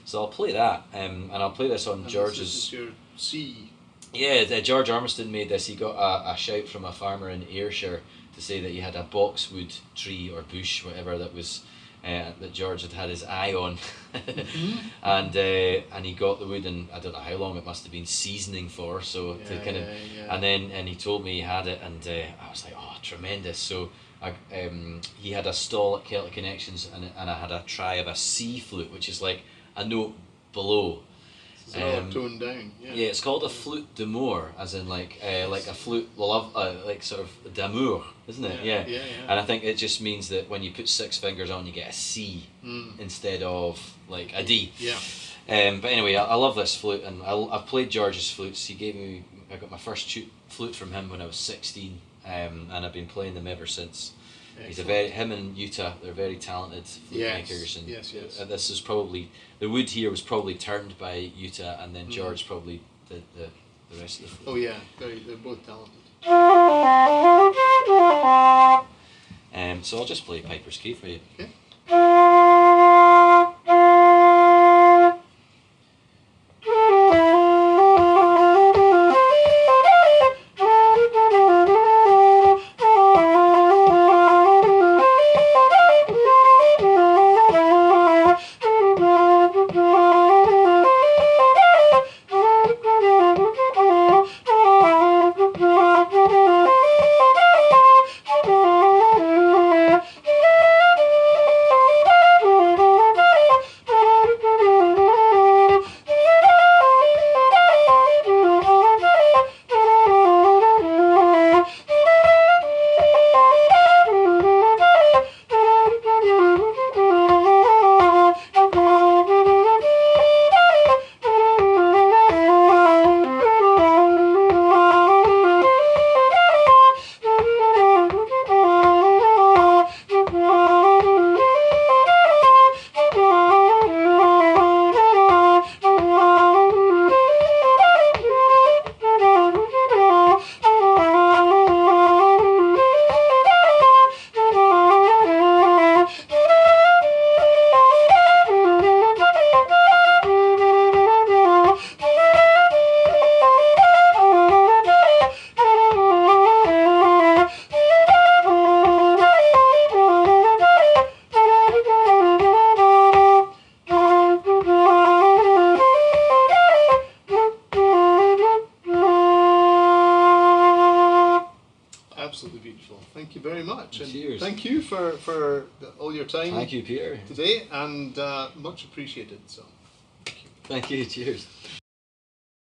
So I'll play that, and I'll play this on George's. This is your C. Yeah, George Ormiston made this. He got a shout from a farmer in Ayrshire to say that he had a boxwood tree or bush, whatever, that was that George had had his eye on, and he got the wood, and I don't know how long it must have been seasoning for. So to kind of, and he told me he had it, and I was like, oh, tremendous. So he had a stall at Celtic Connections, and I had a try of a C flute, which is like a note below. So toned down. Yeah, it's called a flute d'amour, as in like a flute love, like sort of d'amour, isn't it? Yeah. And I think it just means that when you put 6 fingers on, you get a C instead of like a D. Yeah. But anyway, I love this flute, and I've played George's flutes. I got my first flute from him when I was 16, and I've been playing them ever since. Excellent. Him and Utah, they're very talented flute makers, and yes. this is probably, the wood here was probably turned by Utah, and then George probably did the rest of the flute. Oh yeah, they're both talented. So I'll just play Piper's Key for you. Okay. Absolutely beautiful. Thank you very much. And cheers. Thank you for all your time. Thank you, Peter. Today, and much appreciated. So, thank you. Cheers.